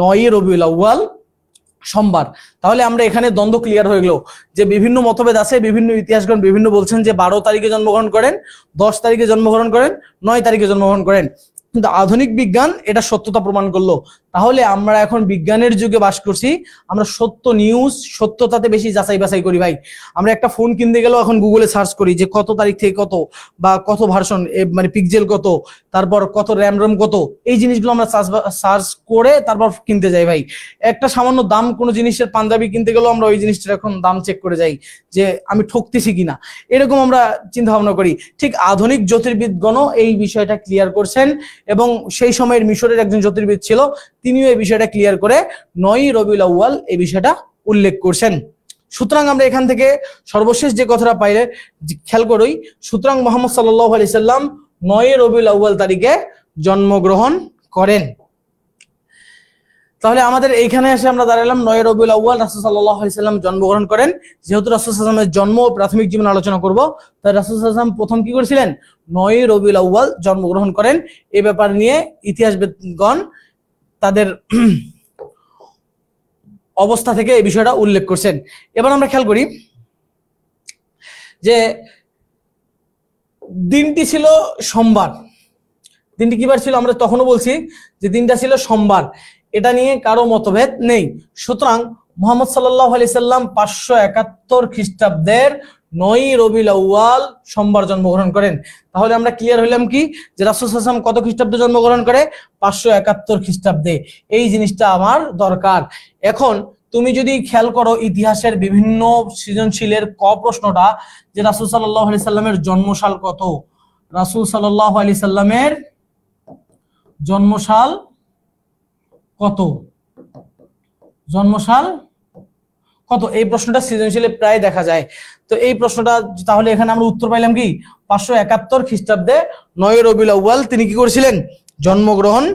9 রবিউল আউয়াল সোমবার। তাহলে আমরা এখানে দ্বন্দ্ব ক্লিয়ার হয়ে গেল যে বিভিন্ন মতভেদ আছে, বিভিন্ন ইতিহাসগণ বিভিন্ন বলছেন যে 12 তারিখে জন্মগ্রহণ করেন, 10 তারিখে জন্মগ্রহণ করেন, 9 তারিখে জন্মগ্রহণ করেন, কিন্তু আধুনিক বিজ্ঞান এটা সত্যতা প্রমাণ করলো। তাহলে আমরা এখন বিজ্ঞানের যুগে বাস করছি, আমরা সত্য নিউজ সত্যতাতে বেশি যাচাই বাছাই করি ভাই। আমরা একটা ফোন কিনতে গেলেও এখন গুগলে সার্চ করি যে কত তারিখ থেকে কত, বা কত ভার্সন, মানে পিক্সেল কত, তারপর কত র্যাম রোম কত, এই জিনিসগুলো আমরা সার্চ করে তারপর কিনতে যাই ভাই। একটা সামান্য দাম কোনো জিনিসের পাঞ্জাবি কিনতে গেলেও আমরা ওই জিনিসটার এখন দাম চেক করে যাই যে আমি ঠকতেছি কিনা, এরকম আমরা চিন্তা ভাবনা করি। ঠিক আধুনিক জ্যোতির্বিদগণও এই বিষয়টা ক্লিয়ার করছেন, এবং সেই সময়ের মিশরের একজন জ্যোতির্বিদ ছিল, তিনিও এই বিষয়টা ক্লিয়ার করে 9 রবিউল আউয়াল এই বিষয়টা উল্লেখ করছেন। সুতরাং আমরা এখান থেকে সর্বশেষ যে কথাটা পাইলে খেয়াল করি, সুতরাং মুহাম্মদ সাল্লাল্লাহু আলাইহি সাল্লাম 9 রবিউল আউয়াল তারিখে জন্মগ্রহণ করেন। তাহলে আমাদের এইখানে এসে আমরা দাঁড়ালাম 9 রবিউল আউয়াল রাসূল সাল্লাল্লাহু আলাইহি সাল্লাম জন্মগ্রহণ করেন। যেহেতু রাসূল সাল্লাল্লাহু আলাইহি সাল্লামের জন্ম ও প্রাথমিক জীবন আলোচনা করব, তাই রাসূল সাল্লাল্লাহু আলাইহি সাল্লাম প্রথম কি করেছিলেন, 9 রবিউল আউয়াল জন্মগ্রহণ করেন। এই ব্যাপার নিয়ে ইতিহাসবিদগণ তাদের অবস্থা থেকে এই বিষয়টা উল্লেখ করছেন। এবার আমরা খেয়াল করি যে দিনটি ছিল সোমবার। দিনটি কি বার ছিল, আমরা তখনও বলছি যে দিনটা ছিল সোমবার, এটা নিয়ে কারো মতভেদ নেই। সুতরাং মুহাম্মদ সাল্লাল্লাহু আলাইহি সাল্লাম 571 খ্রিস্টাব্দের 9 রবিউল আউয়াল সোমবার জন্মগ্রহণ করেন। তাহলে আমরা ক্লিয়ার হইলাম কি যে রাসূল সাল্লাল্লাহু আলাইহি ওয়াসাল্লাম কত খ্রিস্টাব্দে জন্মগ্রহণ করে, 571 খ্রিস্টাব্দে। এই জিনিসটা আমার দরকার। এখন তুমি যদি খেয়াল করো ইতিহাসের বিভিন্ন সৃজনশীলের প্রশ্নটা যে রাসূল সাল্লাল্লাহু আলাইহি সাল্লামের জন্মসাল কত, রাসূল সাল্লাল্লাহু আলাইহি সাল্লামের জন্মসাল কত, জন্মসাল কত, এই প্রশ্নটা সৃজনশীলে প্রায় দেখা যায়। তো এই প্রশ্নটা তাহলে এখানে আমরা উত্তর পাইলাম কি, 571 খ্রিস্টাব্দে 9 রবিউল আউয়াল তিনি কি করেছিলেন, জন্মগ্রহণ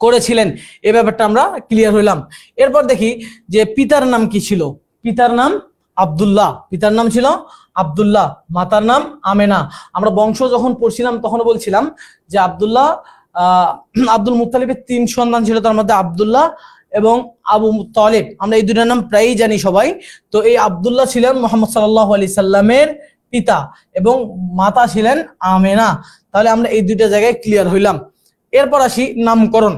করেছিলেন। এই ব্যাপারটা আমরা ক্লিয়ার হইলাম। এরপর দেখি যে পিতার নাম কি ছিল। পিতার নাম আব্দুল্লাহ, পিতার নাম ছিল আব্দুল্লাহ, মাতার নাম আমেনা। আমরা বংশ যখন পড়ছিলাম তখন বলছিলাম যে আব্দুল্লাহ আব্দুল মুত্তালিবের 3 সন্তান ছিল, তার মধ্যে আব্দুল্লাহ এবং আবু তালেব, আমরা এই দুইটার নাম প্রায়ই জানি সবাই। তো এই আব্দুল্লাহ ছিলেন মুহাম্মদ সাল্লাল্লাহু আলাইহি সাল্লামের পিতা এবং মাতা ছিলেন আমেনা। তাহলে আমরা এই দুইটা জায়গায় ক্লিয়ার হইলাম। এরপর আসি নামকরণ।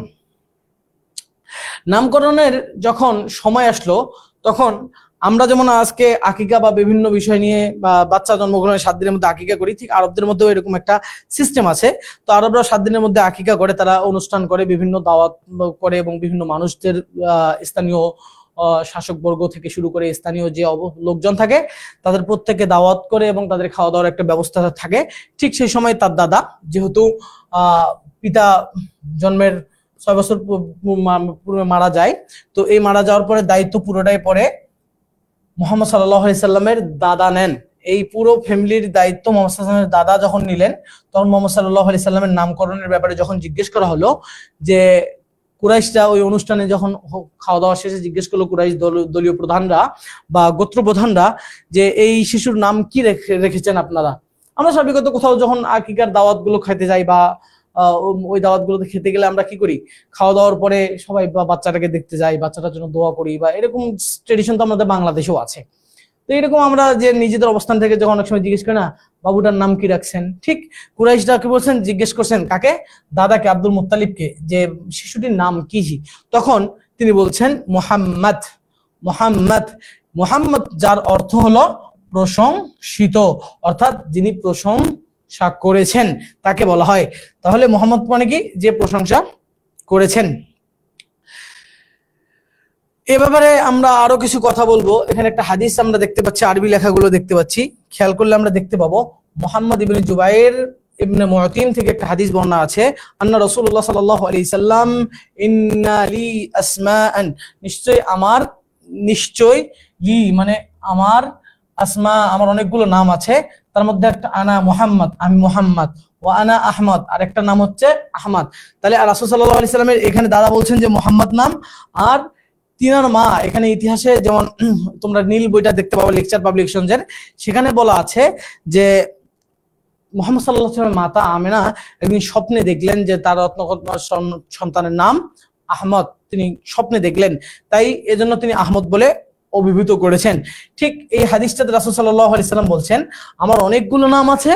নামকরণের যখন সময় আসলো তখন আমরা যেমন আজকে আকিকা বা বিভিন্ন বিষয় নিয়ে বা বাচ্চা জন্মগ্রহণের 7 দিনের মধ্যে আকিকা করি, ঠিক আরবদের মধ্যেও এরকম একটা সিস্টেম আছে। তো আরবরা 7 দিনের মধ্যে আকিকা করে, তারা অনুষ্ঠান করে, বিভিন্ন দাওয়াত করে এবং বিভিন্ন মানুষদের স্থানীয় শাসকবর্গ থেকে শুরু করে স্থানীয় যে লোকজন থাকে তাদের প্রত্যেককে দাওয়াত করে এবং তাদের খাওয়া দাওয়ার একটা ব্যবস্থা থাকে। ঠিক সেই সময় তার দাদা, যেহেতু পিতা জন্মের 6 বছর পূর্বে মারা যায়, তো এই মারা যাওয়ার পরে দায়িত্ব পুরোটাই পড়ে মুহাম্মদ সাল্লাল্লাহু আলাইহি সাল্লামের দাদা নেন। এই পুরো ফ্যামিলির দায়িত্ব মুহাম্মদ সাল্লাল্লাহু আলাইহি সাল্লামের দাদা যখন নিলেন, তখন মুহাম্মদ সাল্লাল্লাহু আলাইহি সাল্লামের নামকরণের ব্যাপারে যখন জিজ্ঞেস করা হলো, যে কুরাইশরা ওই অনুষ্ঠানে যখন খাওয়া দাওয়া শেষে জিজ্ঞেস করলো কুরাইশ দলীয় প্রধানরা বা গোত্র প্রধানরা, যে এই শিশুর নাম কি রেখেছেন আপনারা। আমরা স্বাভাবিকত কোথাও যখন আকিকার দাওয়াত গুলো খেতে যাই বা ওই দাওয়াত গুলোতে খেতে গেলে আমরা কি করি, খাওয়া দাওয়ার পরে সবাই বাচ্চাটাকে দেখতে যাই, বাচ্চাটার জন্য দোয়া করি, বা এরকম ট্রেডিশন তো আমাদের বাংলাদেশেও আছে। তো এরকম আমরা যে নিজেদের অবস্থান থেকে যখন অনেক সময় জিজ্ঞেস করি না, বাবুটার নাম কি রাখছেন, ঠিক কুরাইশরা কি বলছেন, জিজ্ঞেস করছেন কাকে, দাদাকে, আব্দুল মুত্তালিবকে, যে শিশুটির নাম কি। তখন তিনি বলছেন মুহাম্মদ। মুহাম্মদ, মুহাম্মদ যার অর্থ হলো প্রশংসিত, অর্থাৎ যিনি প্রশংসা করেছেন তাকে বলা হয়। তাহলে মুহাম্মদ মানে কি, যে প্রশংসা করেছেন। এ ব্যাপারে আমরা আরো কিছু কথা বলবো। এখানে একটা হাদিস আমরা দেখতে পাচ্ছি, আরবি লেখাগুলো দেখতে পাচ্ছি, খেয়াল করলে আমরা দেখতে পাবো মুহাম্মদ ইবনে জুবাইর ইবনে মুতিম থেকে একটা হাদিস বর্ণনা আছে, আন্না রাসূলুল্লাহ সাল্লাল্লাহু আলাইহি সাল্লাম ইন্না লি আসমাআন, নিশ্চয় লি মানে আমার, আসমা আমার অনেকগুলো নাম আছে, তার মধ্যে একটা আনা মুহাম্মদ, আমি মুহাম্মদ, ওয়া আনা আহমদ, আর একটা নাম হচ্ছে আহমদ। তাহলে রাসূল সাল্লাল্লাহু আলাইহি সাল্লামের এখানে দাদা বলছেন যে মুহাম্মদ নাম, আর তিনার মা, এখানে ইতিহাসে যেমন তোমরা নীল বইটা দেখতে পাবো লেকচার পাবলিকেশনসের, সেখানে বলা আছে যে মুহাম্মদ সাল্লাল্লাহু আলাইহি ওয়াসাল্লামের মাতা আমেনা একদিন স্বপ্নে দেখলেন যে তার রত্নকন্যা সন্তানের নাম আহমদ, তিনি স্বপ্নে দেখলেন, তাই এজন্য তিনি আহমদ বলে অভিভূত করেছেন। ঠিক এই হাদিসটাতে রাসূল সাল্লাল্লাহু আলাইহি সাল্লাম বলছেন আমার অনেকগুলো নাম আছে,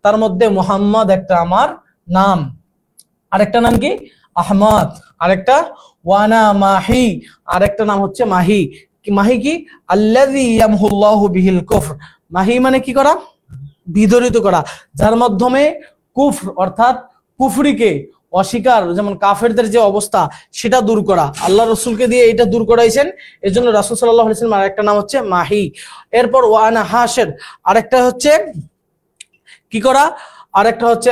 তার মধ্যে মুহাম্মদ একটা আমার নাম, আরেকটা নাম কি আহমদ, আরেকটা ওয়ানা মাহি, আরেকটা নাম হচ্ছে মাহি। মাহি কি, আল্লাযী ইয়ামহুল্লাহু বিহিল কুফর, মাহি মানে কি করা, বিদরিত করা, যার মাধ্যমে কুফর অর্থাৎ কুফরিকে অস্বীকার, যেমন কাফেরদের যে অবস্থা সেটা দূর করা, আল্লাহ রসুলকে দিয়ে এটা দূর করাইছেন, এর জন্য রাসূল সাল্লাল্লাহু আলাইহি ওয়াসাল্লাম আরেকটা নাম হচ্ছে মাহি। এরপর ওয়ানা হাশের, আরেকটা হচ্ছে কি করা, আরেকটা হচ্ছে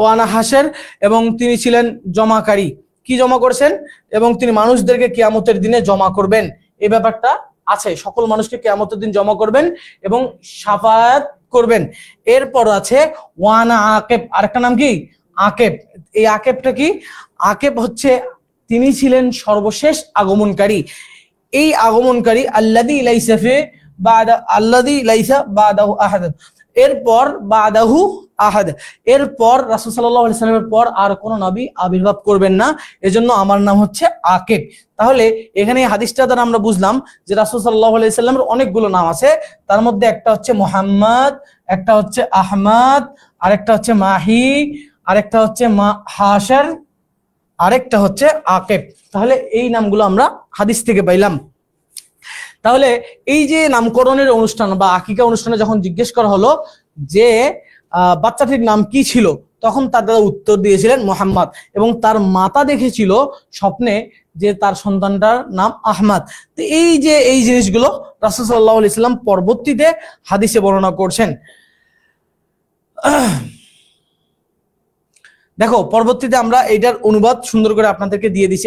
ওয়ানা হাশের, এবং তিনি ছিলেন জমাকারী, কি জমা করেছেন, এবং তিনি মানুষদেরকে কিয়ামতের দিনে জমা করবেন, এই ব্যাপারটা আছে, সকল মানুষকে কিয়ামতের দিন জমা করবেন এবং শাফায়াত করবেন। এরপর আছে ওয়ানা আকেব, আরেকটা নাম কি আকেব। এই আকেবটা কি, আকেব হচ্ছে তিনি ছিলেন সর্বশেষ আগমনকারী, এই আগমনকারী আল্লাযী লাইসা ফি বাদা, আল্লাযী লাইসা বাদাহু আহাদ, এরপর বাদাহু আহাদ, এরপর রাসূল সাল্লাল্লাহু আলাইহি সাল্লামের পর আর কোন নবী আবির্ভাব করবেন না, এজন্য আমার নাম হচ্ছে আকেব। তাহলে এখানে হাদিসটা দ্বারা আমরা বুঝলাম যে রাসূল সাল্লাল্লাহু আলাইহি সাল্লামের অনেকগুলো নাম আছে, তার মধ্যে একটা হচ্ছে মুহাম্মদ, একটা হচ্ছে আহমদ, আরেকটা হচ্ছে মাহি, আরেকটা হচ্ছে হাশার, আরেকটা হচ্ছে আকেব। তাহলে এই নামগুলো আমরা হাদিস থেকে পাইলাম। তাহলে এই যে নামকরণের অনুষ্ঠান বা আকিকা অনুষ্ঠানে যখন জিজ্ঞেস করা হলো যে বাচ্চাটির নাম কি ছিল, তখন তার দাদা উত্তর দিয়েছিলেন মুহাম্মদ, এবং তার মাতা দেখেছিল স্বপ্নে যে তার সন্তানটার নাম আহমদ। তো এই যে এই জিনিসগুলো রাসূল সাল্লাল্লাহু আলাইহি সাল্লাম পরবর্তীতে হাদিসে বর্ণনা করছেন। দেখো পরবর্তীতে আমরা এইটার অনুবাদ সুন্দর করে আপনাদেরকে দিয়ে দিছি,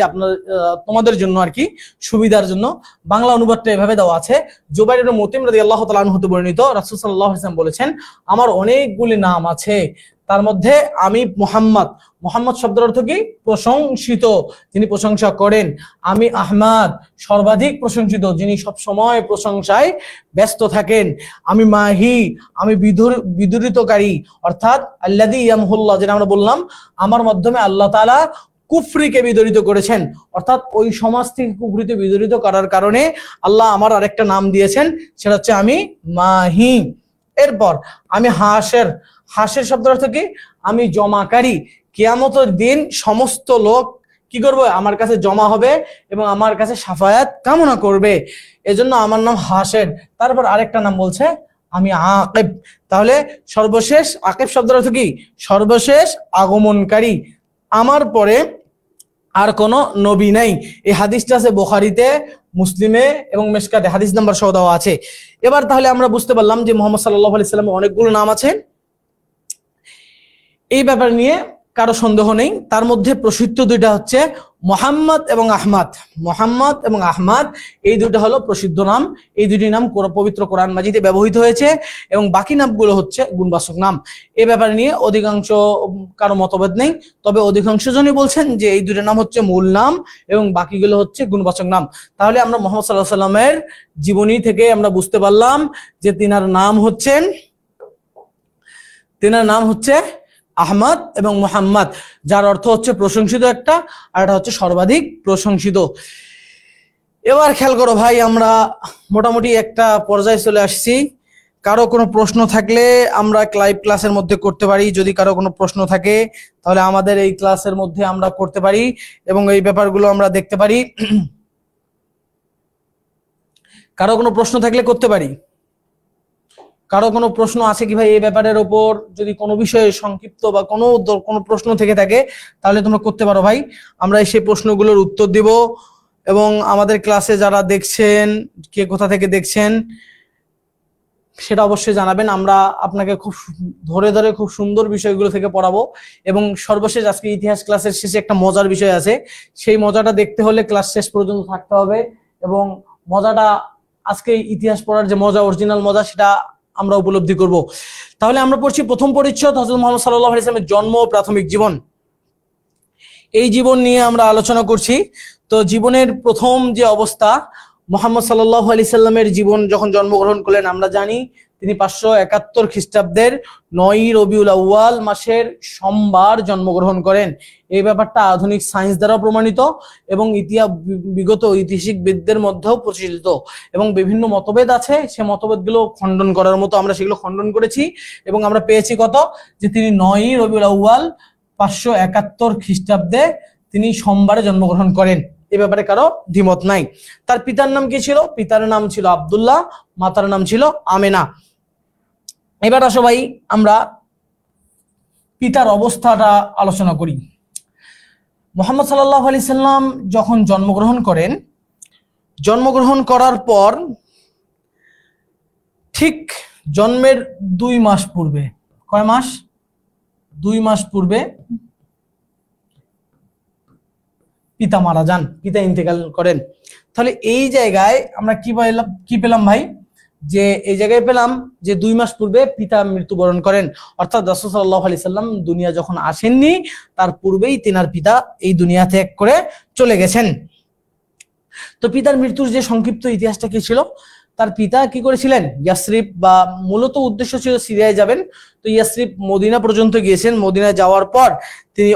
তোমাদের জন্য আর কি সুবিধার জন্য। বাংলা অনুবাদটা এভাবে দেওয়া আছে, জুবাইর ইবনে মুতিম রাদিয়াল্লাহু তাআলা আনহু হতে বর্ণিত, রাসূল সাল্লাল্লাহু আলাইহি ওয়াসাল্লাম বলেছেন আমার অনেকগুলি নাম আছে, তার মধ্যে আমি মুহাম্মদ, মুহাম্মদ শব্দের অর্থ কি প্রশংসিত, যিনি প্রশংসা করেন, আমি আহমদ সর্বাধিক প্রশংসিত, যিনি সব সময় প্রশংসায় ব্যস্ত থাকেন, আমি মাহি আমি বিদরিতকারী, অর্থাৎ আল্লাযী ইয়ামহুল্লাহ, যেটা আমরা বললাম আমার মাধ্যমে আল্লাহ তাআলা কুফরিকে বিদরিত করেছেন, অর্থাৎ ওই সমাজ থেকে কুফরিতে বিদরিত করার কারণে আল্লাহ আমার আরেকটা নাম দিয়েছেন, সেটা হচ্ছে আমি মাহি। এরপর আমি হাশের, হাশের শব্দের অর্থ কি আমি জমাকারী, কিয়ামতের দিন সমস্ত লোক কি করবে আমার কাছে জমা হবে এবং আমার কাছে শাফায়াত কামনা করবে, এজন্য আমার নাম হাশের। তারপর আরেকটা নাম বলছে আমি আকেব, তাহলে সর্বশেষ, আকেব শব্দের অর্থ কি সর্বশেষ আগমনকারী, আমার পরে আর কোন নবী নাই। এই হাদিসটা আছে বুখারীতে, মুসলিমে এবং মিশকাতে, হাদিস নাম্বার সহ দেওয়া আছে। এবার তাহলে আমরা বুঝতে পারলাম যে মুহাম্মদ সাল্লাল্লাহু আলাইহি সাল্লামের অনেকগুলো নাম আছে। এই ব্যাপার নিয়ে কারো সন্দেহ নেই। তার মধ্যে প্রসিদ্ধ দুইটা হচ্ছে মোহাম্মদ এবং আহমদ। মোহাম্মদ এবং আহমদ এই দুটো হলো প্রসিদ্ধ নাম। এই দুটি নাম পবিত্র কোরআন মাজিদে ব্যবহৃত হয়েছে এবং বাকি নামগুলো হচ্ছে গুণবাচক নাম। এ ব্যাপারে নিয়ে অধিকাংশ কারো মতভেদ নেই, তবে অধিকাংশ জনই বলছেন যে এই দুটো নাম হচ্ছে মূল নাম এবং বাকিগুলো হচ্ছে গুণবাচক নাম। তাহলে আমরা মুহাম্মদ সাল্লাল্লাহু আলাইহি সাল্লামের জীবনী থেকে আমরা বুঝতে পারলাম যে তিনার নাম হচ্ছে আহমদ এবং মুহাম্মদ, যার অর্থ হচ্ছে প্রশংসিত একটা, আর এটা হচ্ছে সর্বাধিক প্রশংসিত। এবার খেয়াল করো ভাই, আমরা মোটামুটি একটা পর্যায়ে চলে আসছি। কারো কোনো প্রশ্ন থাকলে আমরা লাইভ ক্লাসের মধ্যে করতে পারি। যদি কারো কোনো প্রশ্ন থাকে তাহলে আমাদের এই ক্লাসের মধ্যে আমরা করতে পারি এবং এই ব্যাপারগুলো আমরা দেখতে পারি। কারো কোনো প্রশ্ন থাকলে করতে পারি। কারো কোনো প্রশ্ন আছে কি ভাই এই ব্যাপারের উপর? যদি কোনো বিষয়ে সংক্ষিপ্ত বা কোনো প্রশ্ন থেকে থাকে তাহলে তোমরা করতে পারো ভাই, আমরা সেই প্রশ্নগুলোর উত্তর দিব। এবং আমাদের ক্লাসে যারা দেখছেন, কে কোথা থেকে দেখছেন সেটা অবশ্যই জানাবেন। আমরা আপনাকে খুব ধরে ধরে খুব সুন্দর বিষয়গুলো থেকে পড়াবো। এবং সর্বশেষ আজকে ইতিহাস ক্লাসের শেষে একটা মজার বিষয় আছে, সেই মজাটা দেখতে হলে ক্লাস শেষ পর্যন্ত থাকতে হবে। এবং মজাটা, আজকে ইতিহাস পড়ার যে মজা, অরিজিনাল মজা, সেটা আমরা উপলব্ধি করব। তাহলে আমরা পড়ছি প্রথম পরিচ্ছদ, হযরত মুহাম্মদ সাল্লাল্লাহু আলাইহি ওয়াসাল্লামের জন্ম ও প্রাথমিক জীবন। এই জীবন নিয়ে আমরা আলোচনা করছি। তো জীবনের প্রথম যে অবস্থা, মুহাম্মদ সাল্লাল্লাহু আলাইহি সাল্লামের জীবন যখন জন্মগ্রহণ করলেন, আমরা জানি তিনি 571 খ্রিস্টাব্দের 9ই রবিউল আউয়াল মাসের সোমবার জন্মগ্রহণ করেন। এই ব্যাপারটা আধুনিক সায়েন্স দ্বারা প্রমাণিত এবং বিগত ঐতিহাসিকবিদদের মধ্যেও প্রচলিত। এবং বিভিন্ন মতভেদ আছে, সে মতভেদগুলো খণ্ডন করার মতো আমরা সেগুলো খণ্ডন করেছি এবং আমরা পেয়েছি কত, যে তিনি 9ই রবিউল আউয়াল 571 খ্রিস্টাব্দে তিনি সোমবারে জন্মগ্রহণ করেন। এ ব্যাপারে কারো দ্বিমত নাই। তার পিতার নাম কি ছিল? পিতার নাম ছিল আব্দুল্লাহ, মাতার নাম ছিল আমেনা। এবার আসো ভাই, আমরা পিতার অবস্থাটা আলোচনা করি। মুহাম্মদ সাল্লাল্লাহু আলাইহি সাল্লাম যখন জন্মগ্রহণ করেন, জন্মগ্রহণ করার পর ঠিক জন্মের 2 মাস পূর্বে, কয় মাস? 2 মাস পূর্বে পিতা মারা যান, পিতা ইন্তেকাল করেন। তাহলে এই জায়গায় আমরা কি পেলাম ভাই? যে এই জায়গায় পেলাম যে 2 মাস পূর্বে পিতা মৃত্যুবরণ করেন, অর্থাৎ রাসূল সাল্লাল্লাহু আলাইহি সাল্লাম দুনিয়া যখন আসেননি তার পূর্বেই তিনার পিতা এই দুনিয়া ত্যাগ করে চলে গেছেন। তো পিতার মৃত্যুর যে সংক্ষিপ্ত ইতিহাসটা কি ছিল, তার পিতা কি করেছিলেন? ইয়াসরিব, বা মূলত উদ্দেশ্য ছিল সিরিয়ায় যাবেন, তো ইয়াসরিব মদিনা পর্যন্ত গিয়েছেন। মদিনায় যাওয়ার পর তিনি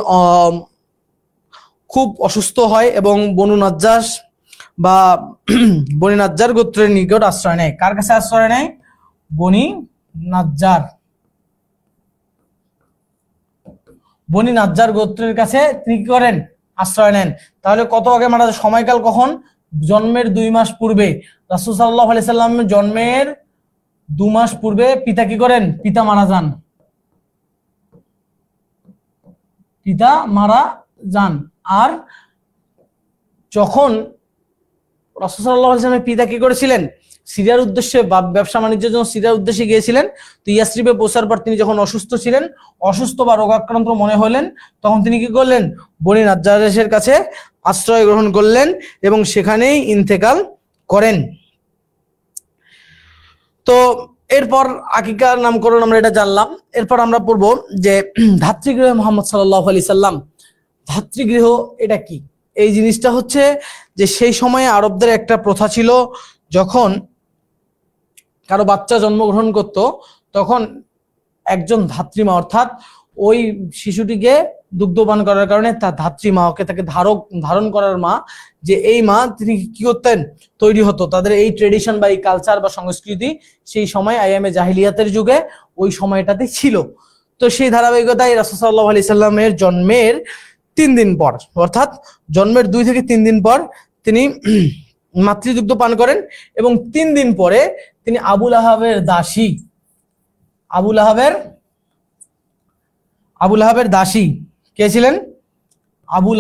খুব অসুস্থ হয় এবং বনু নাজ্জাশ বা বনি নাজ্জার গোত্রের নিকট আশ্রয় নেয়। কার কাছে আশ্রয় নেয়? বনি নাজ্জার গোত্রের কাছে তিনি কি করেন? আশ্রয় নেন। তাহলে কত আগে মারা যায়? সময়কাল কখন? জন্মের 2 মাস পূর্বে। রাসূল সাল্লাল্লাহু আলাইহি সাল্লামের জন্মের 2 মাস পূর্বে পিতা কি করেন? পিতা মারা যান। আর যখন রাসূল সাল্লাল্লাহু আলাইহি ওয়াসাল্লামের পিতা কি করেছিলেন? সিরিয়ার উদ্দেশ্যে বা ব্যবসা বাণিজ্যের জন্য সিরিয়ার উদ্দেশ্যে গিয়েছিলেন। তো ইয়াসরিবে পৌঁছার পর তিনি যখন অসুস্থ বা রোগাক্রান্ত মনে হলেন, তখন তিনি কি করলেন? বনি নাজ্জারের কাছে আশ্রয় গ্রহণ করলেন এবং সেখানেই ইন্তেকাল করেন। তো এরপর আকিকার নামকরণ আমরা এটা জানলাম। এরপর আমরা পড়বো যে ধাত্রীগৃহ মুহাম্মদ সাল্লাল্লাহু আলাইহি সাল্লাম। ধাত্রীগৃহ এটা কি? এই জিনিসটা হচ্ছে যে সেই সময়ে আরবদের একটা প্রথা ছিল, যখন কারো বাচ্চা জন্মগ্রহণ করত তখন একজন ধাত্রীমা, অর্থাৎ ওই শিশুটিকে দুগ্ধপান করার কারণে তার ধাত্রীমা, তাকে ধারণ করার মা, যে এই মা তিনি কি করতেন? তৈরি হতো। তাদের এই ট্রেডিশন বা এই কালচার বা সংস্কৃতি সেই সময় আইয়ামে জাহিলিয়াতের যুগে ওই সময়টাতে ছিল। তো সেই ধারাবাহিকতায় রাসূল সাল্লাল্লাহু আলাইহি সাল্লামের জন্মের 3 দিন পর, অর্থাৎ জন্মের 2 থেকে 3 দিন পর তিনি মাতৃদুগ্ধ পান করেন এবং 3 দিন পরে তিনি আবু লাহাবের দাসী কে ছিলেন? আবু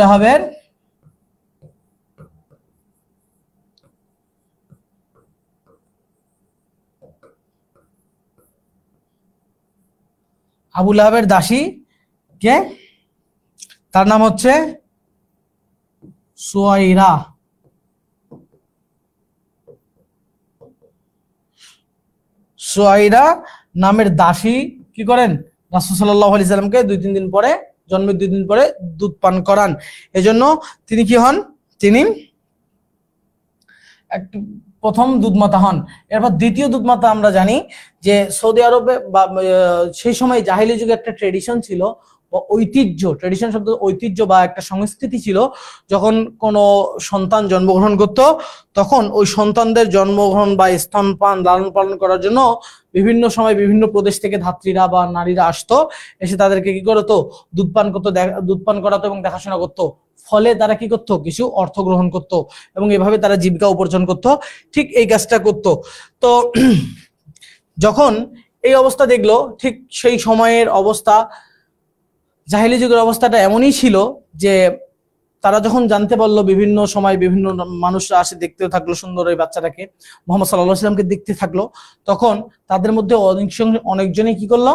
লাহাবের দাসী কে? তার নাম হচ্ছে সুয়াইরা। সুয়াইরা নামের দাসী কি করেন, রাসূল সাল্লাল্লাহু আলাইহি সাল্লামকে 2-3 দিন পরে, জন্মের 2 দিন পরে দুধ পান করান। এজন্য তিনি কি হন, তিনি প্রথম দুধমাতা হন। এরপর দ্বিতীয় দুধমাতা আমরা জানি যে সৌদি আরবে বা সেই সময় জাহিলি যুগে একটা ট্রেডিশন ছিল বা ঐতিহ্য, ট্রেডিশন শব্দ ঐতিহ্য বা একটা সংস্কৃতি ছিল, যখন কোনো সন্তান জন্মগ্রহণ করত তখন ওই সন্তানদের জন্মগ্রহণ বা স্তনপান লালন পালন করার জন্য বিভিন্ন সময় বিভিন্ন প্রদেশ থেকে ধাত্রীরা বা নারীরা আসতো, এসে তাদেরকে কি করতো, দুধ পান করতো, দুধ পান করাতো এবং দেখাশোনা করতো। ফলে তারা কি করতো, কিছু অর্থ গ্রহণ করত এবং এভাবে তারা জীবিকা উপার্জন করত। ঠিক এই কাজটা করত। তো যখন এই অবস্থা দেখলো, ঠিক সেই সময়ের অবস্থা, জাহিলি যুগের অবস্থাটা এমনই ছিল যে তারা যখন জানতে পারলো, বিভিন্ন সময় বিভিন্ন মানুষরা আসে দেখতে থাকলো সুন্দর এই বাচ্চাটাকে, মুহাম্মদ সাল্লাল্লাহু আলাইহি সাল্লামকে দেখতে থাকলো, তখন তাদের মধ্যে অনেকজনই কি করলো,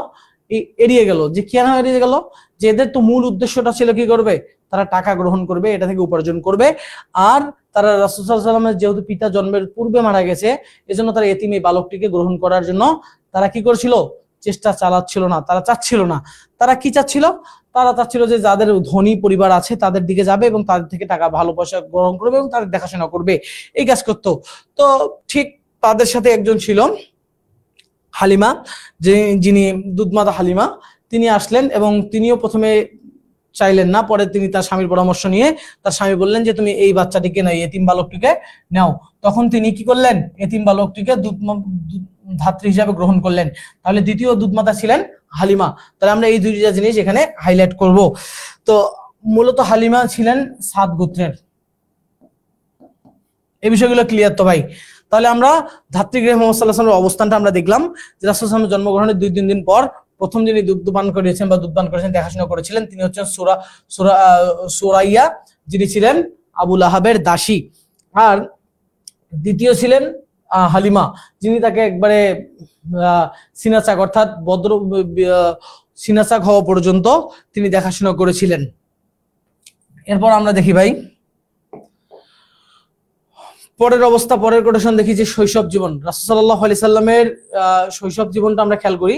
এড়িয়ে গেল। যে কেন এড়িয়ে গেল, যে এদের তো মূল উদ্দেশ্যটা ছিল কি করবে, তারা টাকা গ্রহণ করবে, এটা থেকে উপার্জন করবে। আর তারা রাসূল সাল্লাল্লাহু আলাইহি সাল্লামের যেহেতু পিতা জন্মের পূর্বে মারা গেছে, এজন্য তারা এতিম এই বালকটিকে গ্রহণ করার জন্য তারা কি করছিল, চেষ্টা চালাচ্ছিল না, তারা চাচ্ছিল না। তারা কি চাচ্ছিল, তারা চাচ্ছিল যে যাদের ধনী পরিবার আছে তাদের দিকে যাবে এবং তাদের থেকে টাকা ভালো পয়সা গ্রহণ করবে এবং তাদের দেখাশোনা করবে, এই কাজ করতো। তো ঠিক তাদের সাথে একজন ছিল হালিমা, যিনি দুধমাতা হালিমা, তিনি আসলেন এবং তিনিও প্রথমে চাইলেন না, পরে তিনি তার স্বামীর পরামর্শ নিয়ে তার স্বামী বললেন যে তুমি এই বাচ্চাটিকে নাও, এতিম বালকটিকে নাও। তখন তিনি কি করলেন, এতিম বালকটিকে ধাত্রী হিসাবে গ্রহণ করলেন। তাহলে দ্বিতীয় দুধমাতা ছিলেন হালিমা। তাহলে আমরা এই দুইটা জিনিস এখানে হাইলাইট করব। তো মূলত হালিমা ছিলেন সাদ গোত্রের। এই বিষয়গুলো ক্লিয়ার তো ভাই? তাহলে আমরা ধাত্রীগৃহে মুহাম্মদ সাল্লাল্লাহু আলাইহি ওয়াসাল্লামের অবস্থানটা আমরা দেখলাম যে রাসূল সাল্লাল্লাহু আলাইহি ওয়াসাল্লাম জন্মগ্রহণের 2-3 দিন পর প্রথম যিনি দুধ পান করেছেন বা দুধ পান করেছেন, দেখাশোনা করেছিলেন, তিনি হচ্ছেন সুরাইয়া, যিনি ছিলেন আবু লাহাবের দাসী। আর দ্বিতীয় ছিলেন হালিমা, যিনি তাকে একবারে সিনাচাক অর্থাৎ সিনাচাক হওয়া পর্যন্ত তিনি দেখাশোনা করেছিলেন। এরপর আমরা দেখি ভাই পরের অবস্থা, পরের কোটেশন দেখি যে শৈশব জীবন। রাসূল সাল্লাল্লাহু আলাইহি সাল্লামের শৈশব জীবনটা আমরা খেয়াল করি।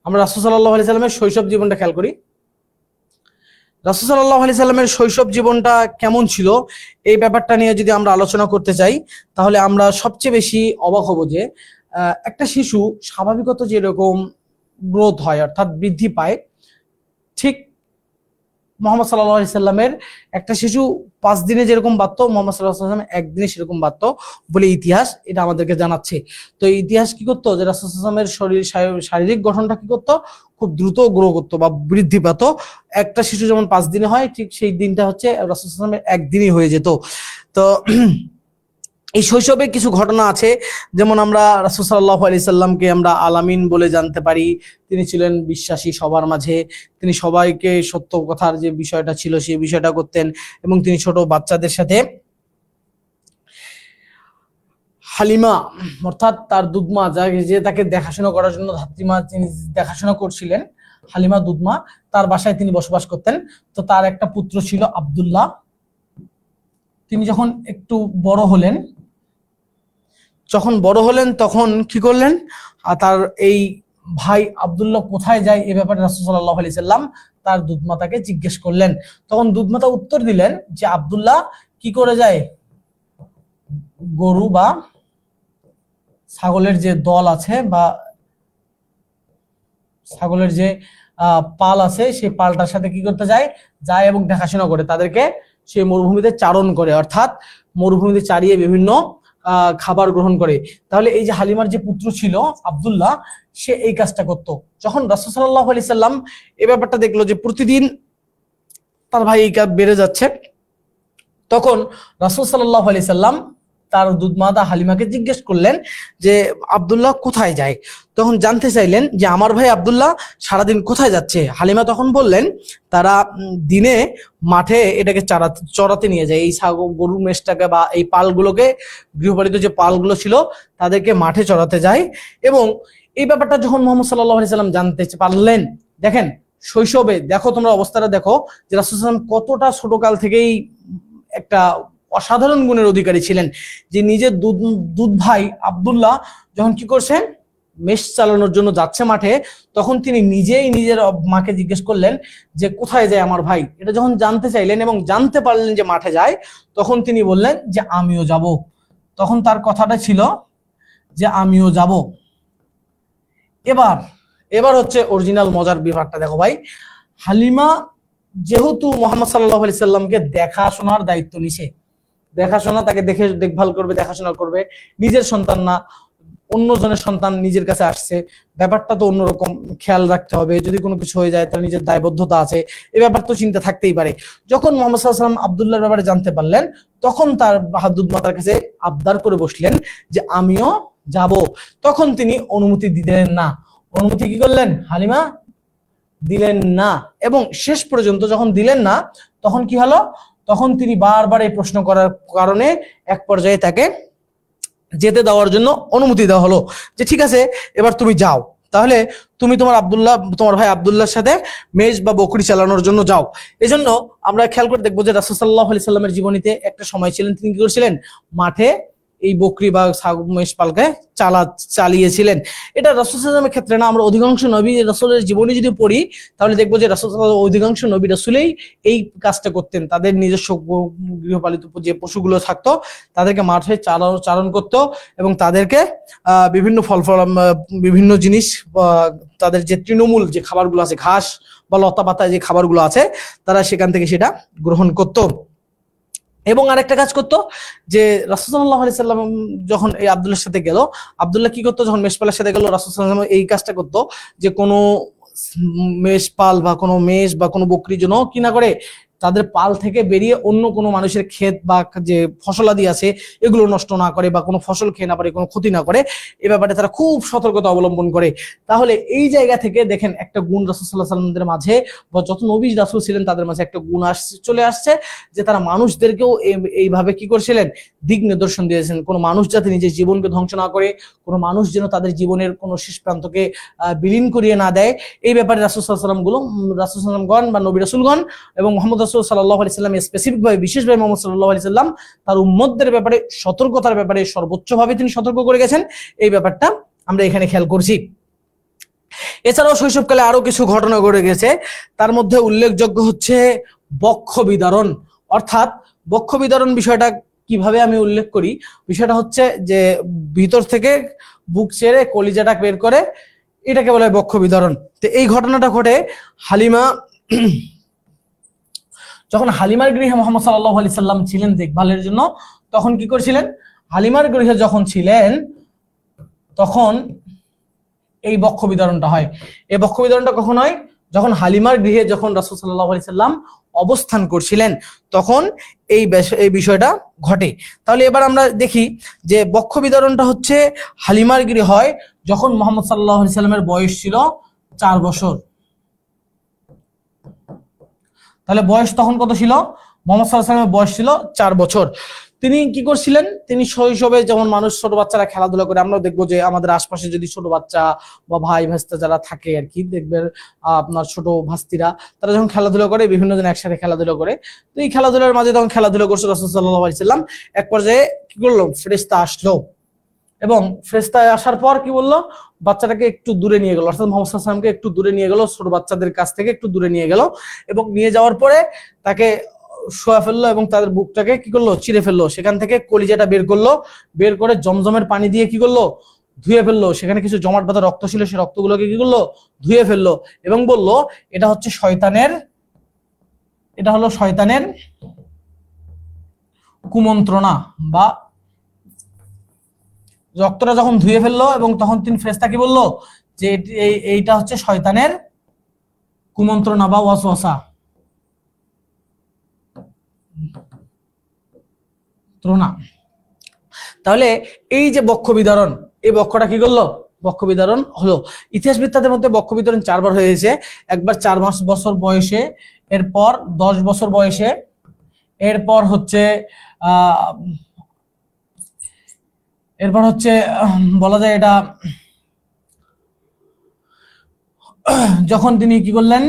আমরা রাসূল সাল্লাল্লাহু আলাইহি সাল্লামের শৈশব জীবনটা খেয়াল করি। রাসূল সাল্লাল্লাহু আলাইহি সাল্লামের শৈশব জীবনটা কেমন ছিল, এই ব্যাপারটা নিয়ে যদি আমরা আলোচনা করতে চাই, তাহলে আমরা সবচেয়ে বেশি অবাক হব যে একটা শিশু স্বাভাবিকত যেরকম গ্রোথ হয় অর্থাৎ বৃদ্ধি পায়, ঠিক মুহাম্মদ সাল্লাল্লাহু আলাইহি সাল্লামের একটা শিশু 5 দিনে যেরকম বাড়তো, মুহাম্মদ সাল্লাল্লাহু আলাইহি সাল্লাম একদিনে সেরকম বাড়তো বলে ইতিহাস এটা আমাদেরকে জানাচ্ছে। তো ইতিহাস কি করতো, যে রাসূল সাল্লাল্লাহু আলাইহি সাল্লামের শারীরিক গঠনটা কি করতো, খুব দ্রুত গ্রো করতো বা বৃদ্ধি পেত। একটা শিশু যেমন 5 দিনে হয়, ঠিক সেই দিনটা হচ্ছে রাসূল সাল্লাল্লাহু আলাইহি সাল্লামের একদিনই হয়ে যেত। তো এই শৈশবে কিছু ঘটনা আছে, যেমন আমরা রাসূল সাল্লাল্লাহু আলাইহি সাল্লামকে আমরা আলামিন বলে জানতে পারি। তিনি ছিলেন বিশ্বাসী সবার মাঝে, তিনি সবাইকে সত্য কথার যে বিষয়টা ছিল সেই বিষয়টা করতেন এবং তিনি ছোট বাচ্চাদের সাথে হালিমা অর্থাৎ তার দুধমা, যে তাকে দেখাশোনা করার জন্য ধাত্রীমা তিনি দেখাশোনা করছিলেন, হালিমা দুধমা, তার বাসায় তিনি বসবাস করতেন। তো তার একটা পুত্র ছিল আব্দুল্লাহ। তিনি যখন একটু বড় হলেন, তখন কি করলেন, তার এই ভাই আব্দুল্লাহ কোথায় যায় এই ব্যাপারে রাসূল সাল্লাল্লাহু আলাইহি সাল্লাম তার দুধমাতাকে জিজ্ঞেস করলেন। তখন দুধমাতা উত্তর দিলেন যে আব্দুল্লাহ কি করে যায়, গরু বা ছাগলের যে দল আছে বা ছাগলের যে পাল আছে সেই পালটার সাথে কি করতে যায় এবং দেখাশোনা করে, তাদেরকে সেই মরুভূমিতে চারণ করে, অর্থাৎ মরুভূমিতে চারিয়ে বিভিন্ন খাবার গ্রহণ করে। তাহলে এই যে হালিমার যে পুত্র ছিল আব্দুল্লাহ, সে এই কাজটা করত। যখন রাসূল সাল্লাল্লাহু আলাইহি সাল্লাম এই ব্যাপারটা দেখলো যে প্রতিদিন তার ভাই এই কাজ বেড়ে যাচ্ছে, তখন রাসূল সাল্লাল্লাহু আলাইহি সাল্লাম তার দুধমাতা হালিমাকে জিজ্ঞেস করলেন যে আব্দুল্লাহ কোথায় যায়। তখন জানতে চাইলেন যে আমার ভাই আব্দুল্লাহ সারাদিন কোথায় যাচ্ছে। হালিমা তখন বললেন তারা দিনে মাঠে এটাকে চড়াতে নিয়ে যায়, এই গরুর মেষটাকে বা এই পালগুলোকে, গৃহপালিত যে পালগুলো ছিল তাদেরকে মাঠে চড়াতে যায় এবং এই ব্যাপারটা যখন মোহাম্মদ সাল্লাল্লাহু আলাইহি সাল্লাম জানতে পারলেন, দেখেন শৈশবে দেখো তোমরা অবস্থাটা দেখো যে রাসূল সাল্লাল্লাহু আলাইহি সাল্লাম কতটা ছোটকাল থেকেই একটা অসাধারণ গুণের অধিকারী ছিলেন, যে নিজের দুধ ভাই আব্দুল্লাহ যখন কি করছেন মেষ চালানোর জন্য যাচ্ছে মাঠে, তখন তিনি নিজেই নিজের মাকে জিজ্ঞেস করলেন যে কোথায় যায় আমার ভাই। এটা যখন জানতে চাইলেন এবং জানতে পারলেন যে মাঠে যায়, তখন তিনি বললেন যে আমিও যাব। তখন তার কথাটা ছিল যে আমিও যাব। এবার হচ্ছে অরিজিনাল মজার বিভাগটা দেখো ভাই। হালিমা যেহেতু মোহাম্মদ সাল্লাল্লাহু আলাইহি সাল্লামকে দেখাশোনার দায়িত্ব নিছে, দেখাশোনা তাকে দেখে দেখভাল করবে, দেখাশোনা করবে, নিজের সন্তান না অন্যজনের সন্তান নিজের কাছে আসছে, ব্যাপারটা তো অন্যরকম, খেয়াল রাখতে হবে, যদি কোনো কিছু হয়ে যায় তার নিজের দায়বদ্ধতা আছে, এই ব্যাপার তো চিন্তা থাকতেই পারে। যখন মোহাম্মদ সাল্লাল্লাহু আলাইহি সাল্লাম আব্দুল্লাহর ব্যাপারে জানতে পারলেন, তখন তার বাহাদুর মাতার কাছে আবদার করে বসলেন যে আমিও যাব। তখন তিনি অনুমতি দিলেন না। অনুমতি কি করলেন? হালিমা দিলেন না। এবং শেষ পর্যন্ত যখন দিলেন না, তখন কি হলো? তখন তিনি বারবার এই প্রশ্ন করার কারণে এক পর্যায়ে তাকে যেতে দেওয়ার জন্য অনুমতি দেওয়া হলো, যে ঠিক আছে এবার তুমি যাও, তাহলে তুমি তোমার ভাই আব্দুল্লাহর সাথে মেষ বা বকরি চালানোর জন্য যাও। এজন্য আমরা খেয়াল করে দেখবো যে রাসূল সাল্লাল্লাহু আলাইহি সাল্লামের জীবনীতে একটা সময় ছিলেন তিনি কি করছিলেন, মাঠে এই বকরি বা মেষ পালকে চালিয়েছিলেন। এটা রাসূল সাল্লাল্লাহু আলাইহি ক্ষেত্রে না, আমরা অধিকাংশ নবী রাসূলের জীবনী যদি পড়ি তাহলে দেখবো যে রাসূল সাল্লাল্লাহু আলাইহি অধিকাংশ নবী রাসূলেই এই কাজটা করতেন। তাদের নিজস্ব গৃহপালিত যে পশুগুলো থাকতো তাদেরকে মাঠে চারণ করতো এবং তাদেরকে বিভিন্ন বিভিন্ন জিনিস, তাদের যে তৃণমূল যে খাবারগুলো আছে, ঘাস বা লতা পাতা যে খাবারগুলো আছে, তারা সেখান থেকে সেটা গ্রহণ করতো। এবং আরেকটা কাজ করতো যে রাসূল সাল্লাল্লাহু আলাইহি সাল্লাম যখন এই আব্দুল্লাহর সাথে গেল, আব্দুল্লাহ কি করতো, যখন মেষপালের সাথে গেল, রাসূল সাল্লাল্লাহু আলাইহি সাল্লাম এই কাজটা করতো যে কোনো মেষপাল বা কোনো মেষ বা কোনো বকরির জন্য কি না করে, তাদের পাল থেকে বেরিয়ে অন্য কোনো মানুষের ক্ষেত বা যে ফসলাদি আছে এগুলো নষ্ট না করে বা কোনো ফসল খেয়ে না পারে, কোনো ক্ষতি না করে, এ ব্যাপারে তারা খুব সতর্কতা অবলম্বন করে। তাহলে এই জায়গা থেকে দেখেন একটা গুণ রাসূল সাল্লাল্লাহু আলাইহি সাল্লামের মাঝে বা যত নবী রাসূল ছিলেন তাদের মাঝে একটা গুণ চলে আসছে, যে তারা মানুষদেরকেও এইভাবে কি করছিলেন, দিক নির্দেশন দিয়েছেন। কোনো মানুষ যাতে নিজের জীবনকে ধ্বংস না করে, কোনো মানুষ যেন তাদের জীবনের কোনো শেষ প্রান্তকে বিলীন করিয়ে না দেয়, এই ব্যাপারে রাসূল সাল্লাল্লাহু আলাইহি সাল্লামগণ বা নবী রাসূলগণ এবং মুহাম্মদ রাসূল সাল্লাল্লাহু আলাইহি সাল্লাম স্পেসিফিকভাবে বিশেষভাবে মুহাম্মদ সাল্লাল্লাহু আলাইহি সাল্লাম তার উম্মতদের ব্যাপারে সতর্কতার ব্যাপারে সর্বোচ্চভাবে তিনি সতর্ক করে গেছেন। এই ব্যাপারটা আমরা এখানে খেয়াল করছি। এছাড়াও শৈশবকালে আরো কিছু ঘটনা ঘটে গেছে, তার মধ্যে উল্লেখযোগ্য হচ্ছে বক্ষ বিদারণ। অর্থাৎ বক্ষ বিদারণ বিষয়টা কিভাবে আমি উল্লেখ করি, বিষয়টা হচ্ছে যে ভিতর থেকে বুক ছেড়ে কলিজাটা বের করে, এটাকে বলে বক্ষ বিদারণ। তো এই ঘটনাটা ঘটে যখন হালিমার গৃহে মুহাম্মদ সাল্লাল্লাহু আলাইহি সাল্লাম ছিলেন দেখভালের জন্য, তখন কি করছিলেন, হালিমার গৃহে যখন ছিলেন তখন এই বক্ষ বিতরণটা হয়। এই বক্ষ বিতরণটা কখন হয়? যখন হালিমার গৃহে যখন রাসূল সাল্লাল্লাহু আলাইহি সাল্লাম অবস্থান করছিলেন তখন এই বিষয়টা ঘটে। তাহলে এবার আমরা দেখি যে বক্ষ বিতরণটা হচ্ছে হালিমার গৃহে হয় যখন মুহাম্মদ সাল্লাল্লাহু আলাইহি সাল্লামের বয়স ছিল 4 বছর। তাহলে বয়স তখন কত ছিল? মুহাম্মদ সাল্লাল্লাহু আলাইহি সাল্লামের বয়স ছিল 4 বছর। তিনি কি করছিলেন, তিনি শৈশবে যেমন মানুষ ছোট বাচ্চারা খেলাধুলা করে, আমরা দেখবো যে আমাদের আশপাশে যদি ছোট বাচ্চা বা ভাই ভাস্তা যারা থাকে আর কি, দেখবেন আপনার ছোট ভাস্তিরা, তারা যখন খেলাধুলা করে বিভিন্ন জন একসাথে খেলাধুলা করে, তো এই খেলাধুলার মাঝে তখন খেলাধুলা করছে রাসূল সাল্লাল্লাহু আলাইহি সাল্লাম। এক পর্যায়ে কি করলো, ফেরেশতা আসলো এবং ফেরেশতা আসার পর কি বললো, বাচ্চাটাকে একটু দূরে নিয়ে গেল, অর্থাৎ মুহাম্মদ সাল্লাল্লাহু আলাইহি সাল্লামকে একটু দূরে নিয়ে গেল, ছোট বাচ্চাদের কাছ থেকে একটু দূরে নিয়ে গেল এবং নিয়ে যাওয়ার পরে তাকে শোয়া ফেললো এবং তাদের বুকটাকে কি করলো, চিরে ফেললো, সেখান থেকে কলিজাটা বের করলো, বের করে জমজমের পানি দিয়ে কি করলো, ধুয়ে ফেললো, সেখানে কিছু জমাট বাঁধা রক্ত ছিল সেই রক্তগুলোকে কি করলো, ধুয়ে ফেললো এবং বললো এটা হচ্ছে শয়তানের কুমন্ত্রণা। বা রক্তটা যখন ধুয়ে ফেললো এবং তখন তিনি ফেরেশতা কি বললো যে এইটা হচ্ছে শয়তানের কুমন্ত্রণা বা ওয়াসওয়াসা। তাহলে এই যে বক্ষ বিদারণ, এই বক্ষটা কি করলো, বক্ষ বিদারণ হলো। ইতিহাসবিদদের মধ্যে বক্ষ বিদারণ 4 বার হয়েছে। একবার 4 বছর বয়সে, এরপর 10 বছর বয়সে, এরপর হচ্ছে বলা যায় এটা যখন তিনি কি করলেন,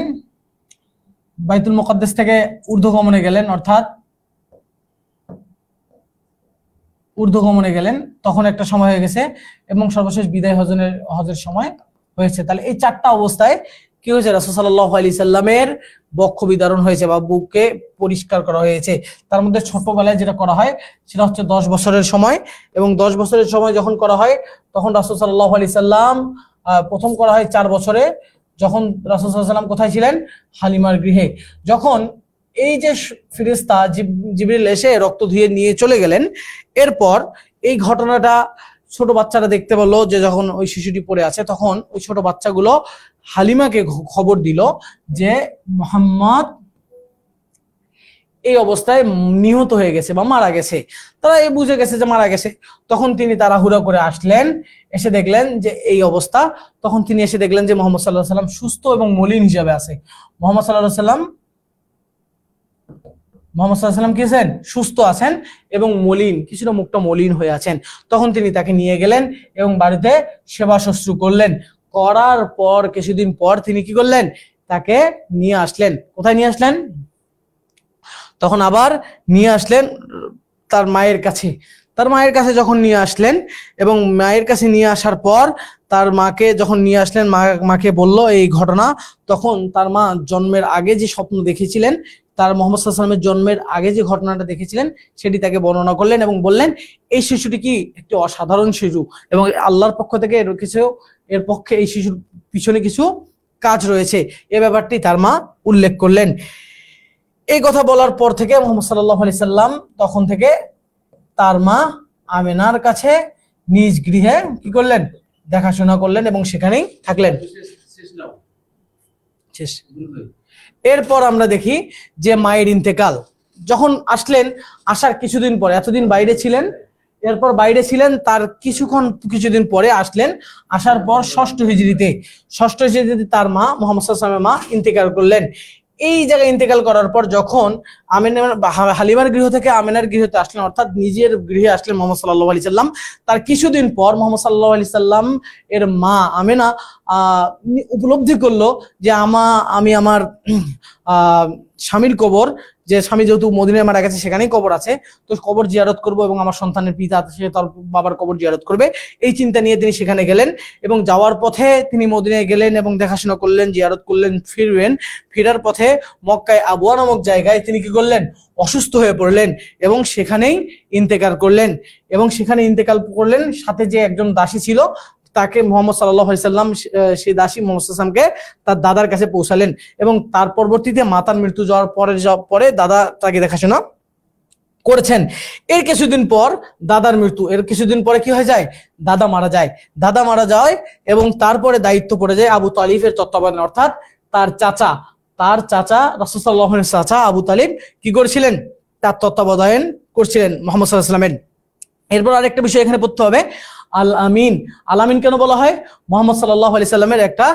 বাইতুল মুকাদ্দাস থেকে ঊর্ধ্বগমনে গেলেন, অর্থাৎ ঊর্ধ্বগমনে গেলেন, তখন একটা সময় হয়ে গেছে এবং সর্বশেষ বিদায় হজের সময় হয়েছে। তাহলে এই চারটা অবস্থায় কি হয়েছে, রাসূল সাল্লাল্লাহু আলাইহি সাল্লামের বক্ষ বিদারণ হয়েছে বা বুককে পরিষ্কার করা হয়েছে। তার মধ্যে ছোটবেলায় যেটা করা হয় সেটা হচ্ছে 10 বছরের সময়, এবং 10 বছরের সময় যখন করা হয় তখন রাসূল সাল্লাল্লাহু আলাইহি সাল্লাম প্রথম করা হয় 4 বছরে, যখন রাসূল সাল্লাল্লাহু আলাইহি সাল্লাম কোথায় ছিলেন, হালিমার গৃহে। যখন এই যে ফেরেশতা জিবরিল এসে রক্ত ধুয়ে নিয়ে চলে গেলেন, এরপর এই ঘটনাটা ছোট বাচ্চারা দেখতে পেলো যে যখন ওই শিশুটি পড়ে আছে, তখন ওই ছোট বাচ্চাগুলো হালিমাকে খবর দিল যে মুহাম্মদ এই অবস্থায় নিহত হয়ে গেছে বা মারা গেছে। তারা এই বুঝে গেছে যে মারা গেছে। তখন তিনি তাড়াহুড়া করে আসলেন, এসে দেখলেন যে এই অবস্থা। তখন তিনি এসে দেখলেন যে মুহাম্মদ সাল্লাল্লাহু আলাইহি সাল্লাম সুস্থ এবং মলিন হিসাবে আছে। মুহাম্মদ সাল্লাল্লাহু আলাইহি সাল্লাম কি আছেন, সুস্থ আছেন এবং মলিন, কিছুটা মুখটা মলিন হয়ে আছেন। তখন তিনি তাকে নিয়ে গেলেন এবং বাড়িতে সেবা শুশ্রূষা করলেন। করার পর কিছুদিন পর তিনি কি করলেন, তাকে নিয়ে আসলেন। কোথায় নিয়ে আসলেন, তখন আবার নিয়ে আসলেন তার মায়ের কাছে। তার মায়ের কাছে যখন নিয়ে আসলেন এবং মায়ের কাছে নিয়ে আসার পর তার মাকে যখন নিয়ে আসলেন, মাকে বলল এই ঘটনা। তখন তার মা জন্মের আগে যে স্বপ্ন দেখেছিলেন, তার মুহাম্মদ সাল্লাল্লাহু আলাইহি ওয়াসাল্লামের জন্মের আগে যে ঘটনাটা দেখেছিলেন সেটি তাকে বর্ণনা করলেন এবং বললেন এই শিশুটি কি একটি অসাধারণ শিশু এবং আল্লাহর পক্ষ থেকে এর পক্ষে এই শিশুর পিছনে কিছু কাজ রয়েছে, এ ব্যাপারটি তার মা উল্লেখ করলেন। এই কথা বলার পর থেকে মুহাম্মদ সাল্লাল্লাহু আলাইহি সাল্লাম তখন থেকে তার মা আমেনার কাছে নিজ গৃহে কি করলেন, দেখাশোনা করলেন এবং সেখানেই থাকলেন। এরপর আমরা দেখি যে মায়ের ইন্তেকাল যখন আসলেন, আসার কিছুদিন পরে, এতদিন বাইরে ছিলেন, এরপর বাইরে ছিলেন, তার কিছুদিন পরে আসলেন। আসার পর ষষ্ঠ হিজরিতে তার মা মুহাম্মদ সাল্লাল্লাহু আলাইহি ওয়াসাল্লামের মা ইন্তেকাল করলেন। এই জায়গায় ইন্তেকাল করার পর যখন হালিমার গৃহ থেকে আমেনার গৃহতে আসলেন, অর্থাৎ নিজের গৃহে আসলেন মুহাম্মদ সাল্লাল্লাহু আলাইহি সাল্লাম, তার কিছুদিন পর মুহাম্মদ সাল্লাল্লাহু আলাইহি সাল্লাম এর মা আমেনা উপলব্ধি করলো যে আমি আমার স্বামীর কবর, যে স্বামী যেহেতু মদিনায় মারা গেছে সেখানেই কবর আছে, তো কবর জিয়ারত করব এবং আমার সন্তানের পিতা সে তার বাবার কবর জিয়ারত করবে, এই চিন্তা নিয়ে তিনি সেখানে গেলেন। এবং যাওয়ার পথে তিনি মদিনায় গেলেন এবং দেখাশোনা করলেন, জিয়ারত করলেন, ফেরার পথে মক্কায় আবওয়া নামক জায়গায় তিনি কি করলেন, অসুস্থ হয়ে পড়লেন এবং সেখানেই ইন্তেকাল করলেন। এবং সেখানে ইন্তেকাল করলেন, সাথে যে একজন দাসী ছিল তাকে মুহাম্মদ সাল্লাল্লাহু আলাইহি সাল্লাম সেই দাসী মুহাম্মদ সাল্লাল্লাহু আলাইহি সাল্লামকে তার দাদার কাছে পৌঁছালেন এবং তার পরবর্তীতে মাতার মৃত্যু যাওয়ার পরে দাদা তাকে দেখাশোনা করেছেন। এর কিছুদিন পরে কি হয়ে যায়, দাদা মারা যায় এবং তারপরে দায়িত্ব পড়ে যায় আবু তালিবের তত্ত্বাবধানে, অর্থাৎ তার চাচা রাসূল সাল্লাল্লাহু আলাইহি ওয়াসাল্লামের চাচা আবু তালিব কি করেছিলেন, তার তত্ত্বাবধান করছিলেন মুহাম্মদ সাল্লাল্লাহু আলাইহি ওয়াসাল্লামের। এরপর আরেকটা বিষয় এখানে পড়তে হবে, আল আমিন কেন বলা হয়? মুহাম্মদ সাল্লাল্লাহু আলাইহি সাল্লামের একটা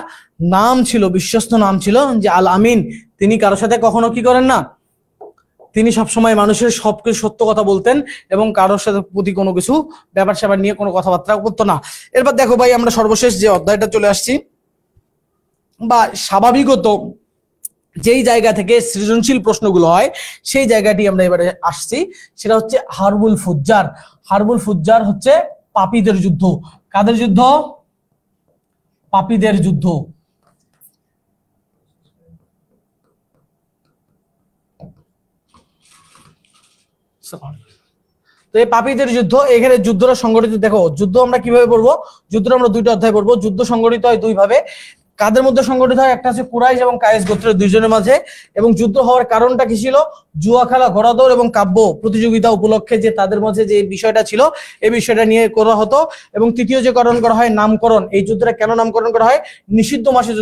নাম ছিল, বিশ্বস্ত নাম ছিল যে আল আমিন। তিনি কারোর সাথে কখনো কি করেন না, তিনি সবসময় মানুষের সবকিছু সত্য কথা বলতেন এবং কারোর সাথে প্রতি কোনো কিছু ব্যাপার স্যাপার নিয়ে কোনো কথাবার্তা করতো না। এরপর দেখো ভাই, আমরা সর্বশেষ যে অধ্যায়টা চলে আসছি, বা স্বাভাবিকত যেই জায়গা থেকে সৃজনশীল প্রশ্নগুলো হয় সেই জায়গাটি আমরা এবারে আসছি, সেটা হচ্ছে হারবুল ফুজ্জার হচ্ছে পাপীদের যুদ্ধ। কাদের যুদ্ধ? পাপীদের যুদ্ধ। তো এই পাপীদের যুদ্ধ, এখানে যুদ্ধটা সংগঠিত, দেখো যুদ্ধ আমরা কিভাবে পড়বো, যুদ্ধটা আমরা দুইটা অধ্যায় পড়বো। যুদ্ধ সংগঠিত হয় দুই ভাবে। কাদের মধ্যে সংগঠিত হয়? একটা হচ্ছে কুরাইশ এবং কায়েস গোত্রের দুইজনের মাঝে। এবং যুদ্ধ হওয়ার কারণটা কি ছিল? জুয়া খেলা, ঘোড়াদৌড় এবং কাব্য প্রতিযোগিতা উপলক্ষে যে তাদের মধ্যে যে বিষয়টা ছিল এই বিষয়টা নিয়ে করা হতো। এবং তৃতীয় যে কারণ করা হয় নামকরণ। এই যুদ্ধটা কেন নামকরণ করা হয়? নিষিদ্ধ মাসে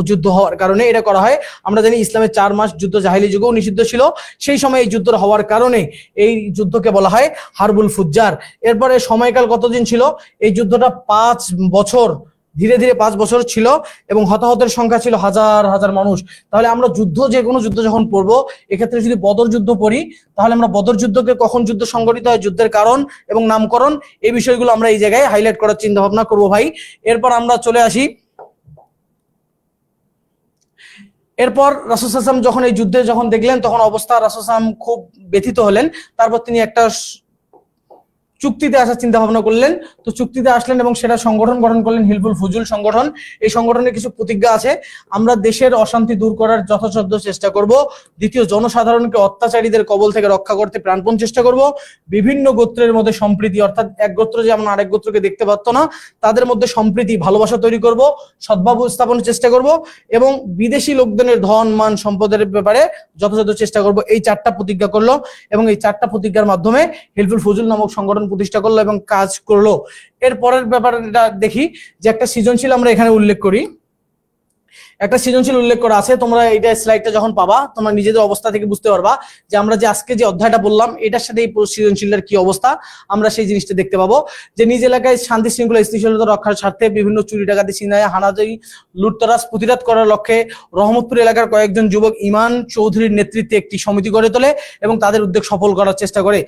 যুদ্ধ হওয়ার কারণে এটা করা হয়। আমরা জানি ইসলামের 4 মাস যুদ্ধ জাহিলি যুগেও নিষিদ্ধ ছিল, সেই সময় এই যুদ্ধ হওয়ার কারণে এই যুদ্ধকে বলা হয় হারবুল ফুজ্জার। এরপরে সময়কাল কতদিন ছিল? এই যুদ্ধটা 5 বছর, ধীরে ধীরে 5 বছর ছিল এবং হতাহতের সংখ্যা ছিল হাজার হাজার মানুষ। তাহলে আমরা যে কোনো যুদ্ধ যখন পড়বো, এক্ষেত্রে যদি বদর যুদ্ধ পড়ি তাহলে আমরা বদর যুদ্ধকে কখন যুদ্ধ সংগঠিত হয়, যুদ্ধের কারণ এবং নামকরণ, এই বিষয়গুলো আমরা এই জায়গায় হাইলাইট করার চিন্তা ভাবনা করবো ভাই। এরপর আমরা চলে আসি এরপর রাসূল সাল্লাল্লাহু আলাইহি ওয়াসাল্লাম যখন এই যুদ্ধে যখন দেখলেন তখন অবস্থা রাসূল সাল্লাল্লাহু আলাইহি ওয়াসাল্লাম খুব ব্যথিত হলেন। তারপর তিনি একটা চুক্তিতে আসার চিন্তা ভাবনা করলেন। তো চুক্তিতে আসলেন এবং সেটা সংগঠন গঠন করলেন, হিলফুল ফুজুল সংগঠন। এই সংগঠনের কিছু প্রতিজ্ঞা আছে। আমরা দেশের অশান্তি দূর করার যথাসাধ্য চেষ্টা করব। দ্বিতীয়, জনসাধারণকে অত্যাচারীদের কবল থেকে রক্ষা করতে প্রাণপণ চেষ্টা করব। বিভিন্ন গোত্রের মধ্যে সম্প্রীতি, অর্থাৎ এক গোত্র যেমন আরেক গোত্রকে দেখতে পারতো না, তাদের মধ্যে সম্প্রীতি ভালোবাসা তৈরি করব, সদ্ভাব স্থাপনের চেষ্টা করব এবং বিদেশি লোকজনের ধন মান সম্পদের ব্যাপারে যথাযথ চেষ্টা করব। এই 4টা প্রতিজ্ঞা করলো এবং এই 4টা প্রতিজ্ঞার মাধ্যমে হিলফুল ফুজুল নামক সংগঠন প্রতিষ্ঠা করলো এবং কাজ করলো। এর পরের ব্যাপারটা দেখি যে একটা সৃজনশীল আমরা এখানে উল্লেখ করি। একটা সৃজনশীল উল্লেখ করা আছে, তোমরা এইটা স্লাইডটা যখন পাবা তোমরা নিজেদের অবস্থা থেকে বুঝতে পারবা যে আমরা যে আজকে যে অধ্যায়টা বললাম এটার সাথে এই সৃজনশীলের কি অবস্থা, আমরা সেই জিনিসটা দেখতে পাবো। যে নিজ এলাকায় শান্তি শৃঙ্খলা স্থিতিশীলতা রক্ষার স্বার্থে বিভিন্ন চুরি ডাকাতি ছিনতাই হানাদারি লুটতরাজ প্রতিরোধ করার লক্ষ্যে রহমতপুর এলাকার কয়েকজন যুবক ইমান চৌধুরীর নেতৃত্বে একটি সমিতি গড়ে তোলে এবং তাদের উদ্যোগ সফল করার চেষ্টা করে,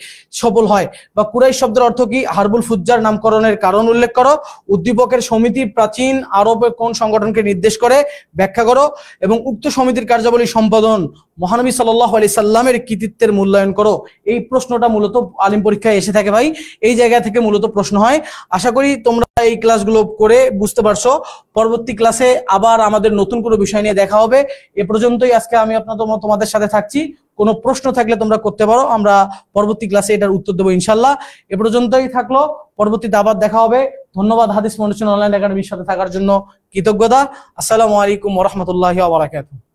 সফল হয়। বা কুরাইশ শব্দের অর্থ কি? হারবুল ফুজ্জার নামকরণের কারণ উল্লেখ করো। উদ্দীপকের সমিতি প্রাচীন আরবে কোন সংগঠনকে নির্দেশ করে ব্যাখ্যা করো এবং উক্ত সমিতির কার্যাবলী সম্পাদন মহানবী সাল্লাল্লাহু আলাইহি সাল্লামের কৃতিত্বের মূল্যায়ন করো। এই প্রশ্নটা মূলত আলিম পরীক্ষায় এসে থাকে ভাই, এই জায়গা থেকে মূলত প্রশ্ন হয়। আশা করি তোমরা এই ক্লাসগুলো করে বুঝতে পারছো। পরবর্তী ক্লাসে আবার আমাদের নতুন কোনো বিষয় নিয়ে দেখা হবে। এ পর্যন্তই আজকে আমি তোমাদের সাথে থাকছি। কোনো প্রশ্ন থাকলে তোমরা করতে পারো, আমরা পরবর্তী ক্লাসে এটার উত্তর দেবো ইনশাল্লাহ। এ পর্যন্তই থাকলো, পরবর্তীতে আবার দেখা হবে। ধন্যবাদ হাদিস ফাউন্ডেশন অনলাইন একাডেমির সাথে থাকার জন্য, কৃতজ্ঞতা। আসসালামু আলাইকুম ওয়া রাহমাতুল্লাহি ওয়া বারাকাতুহু।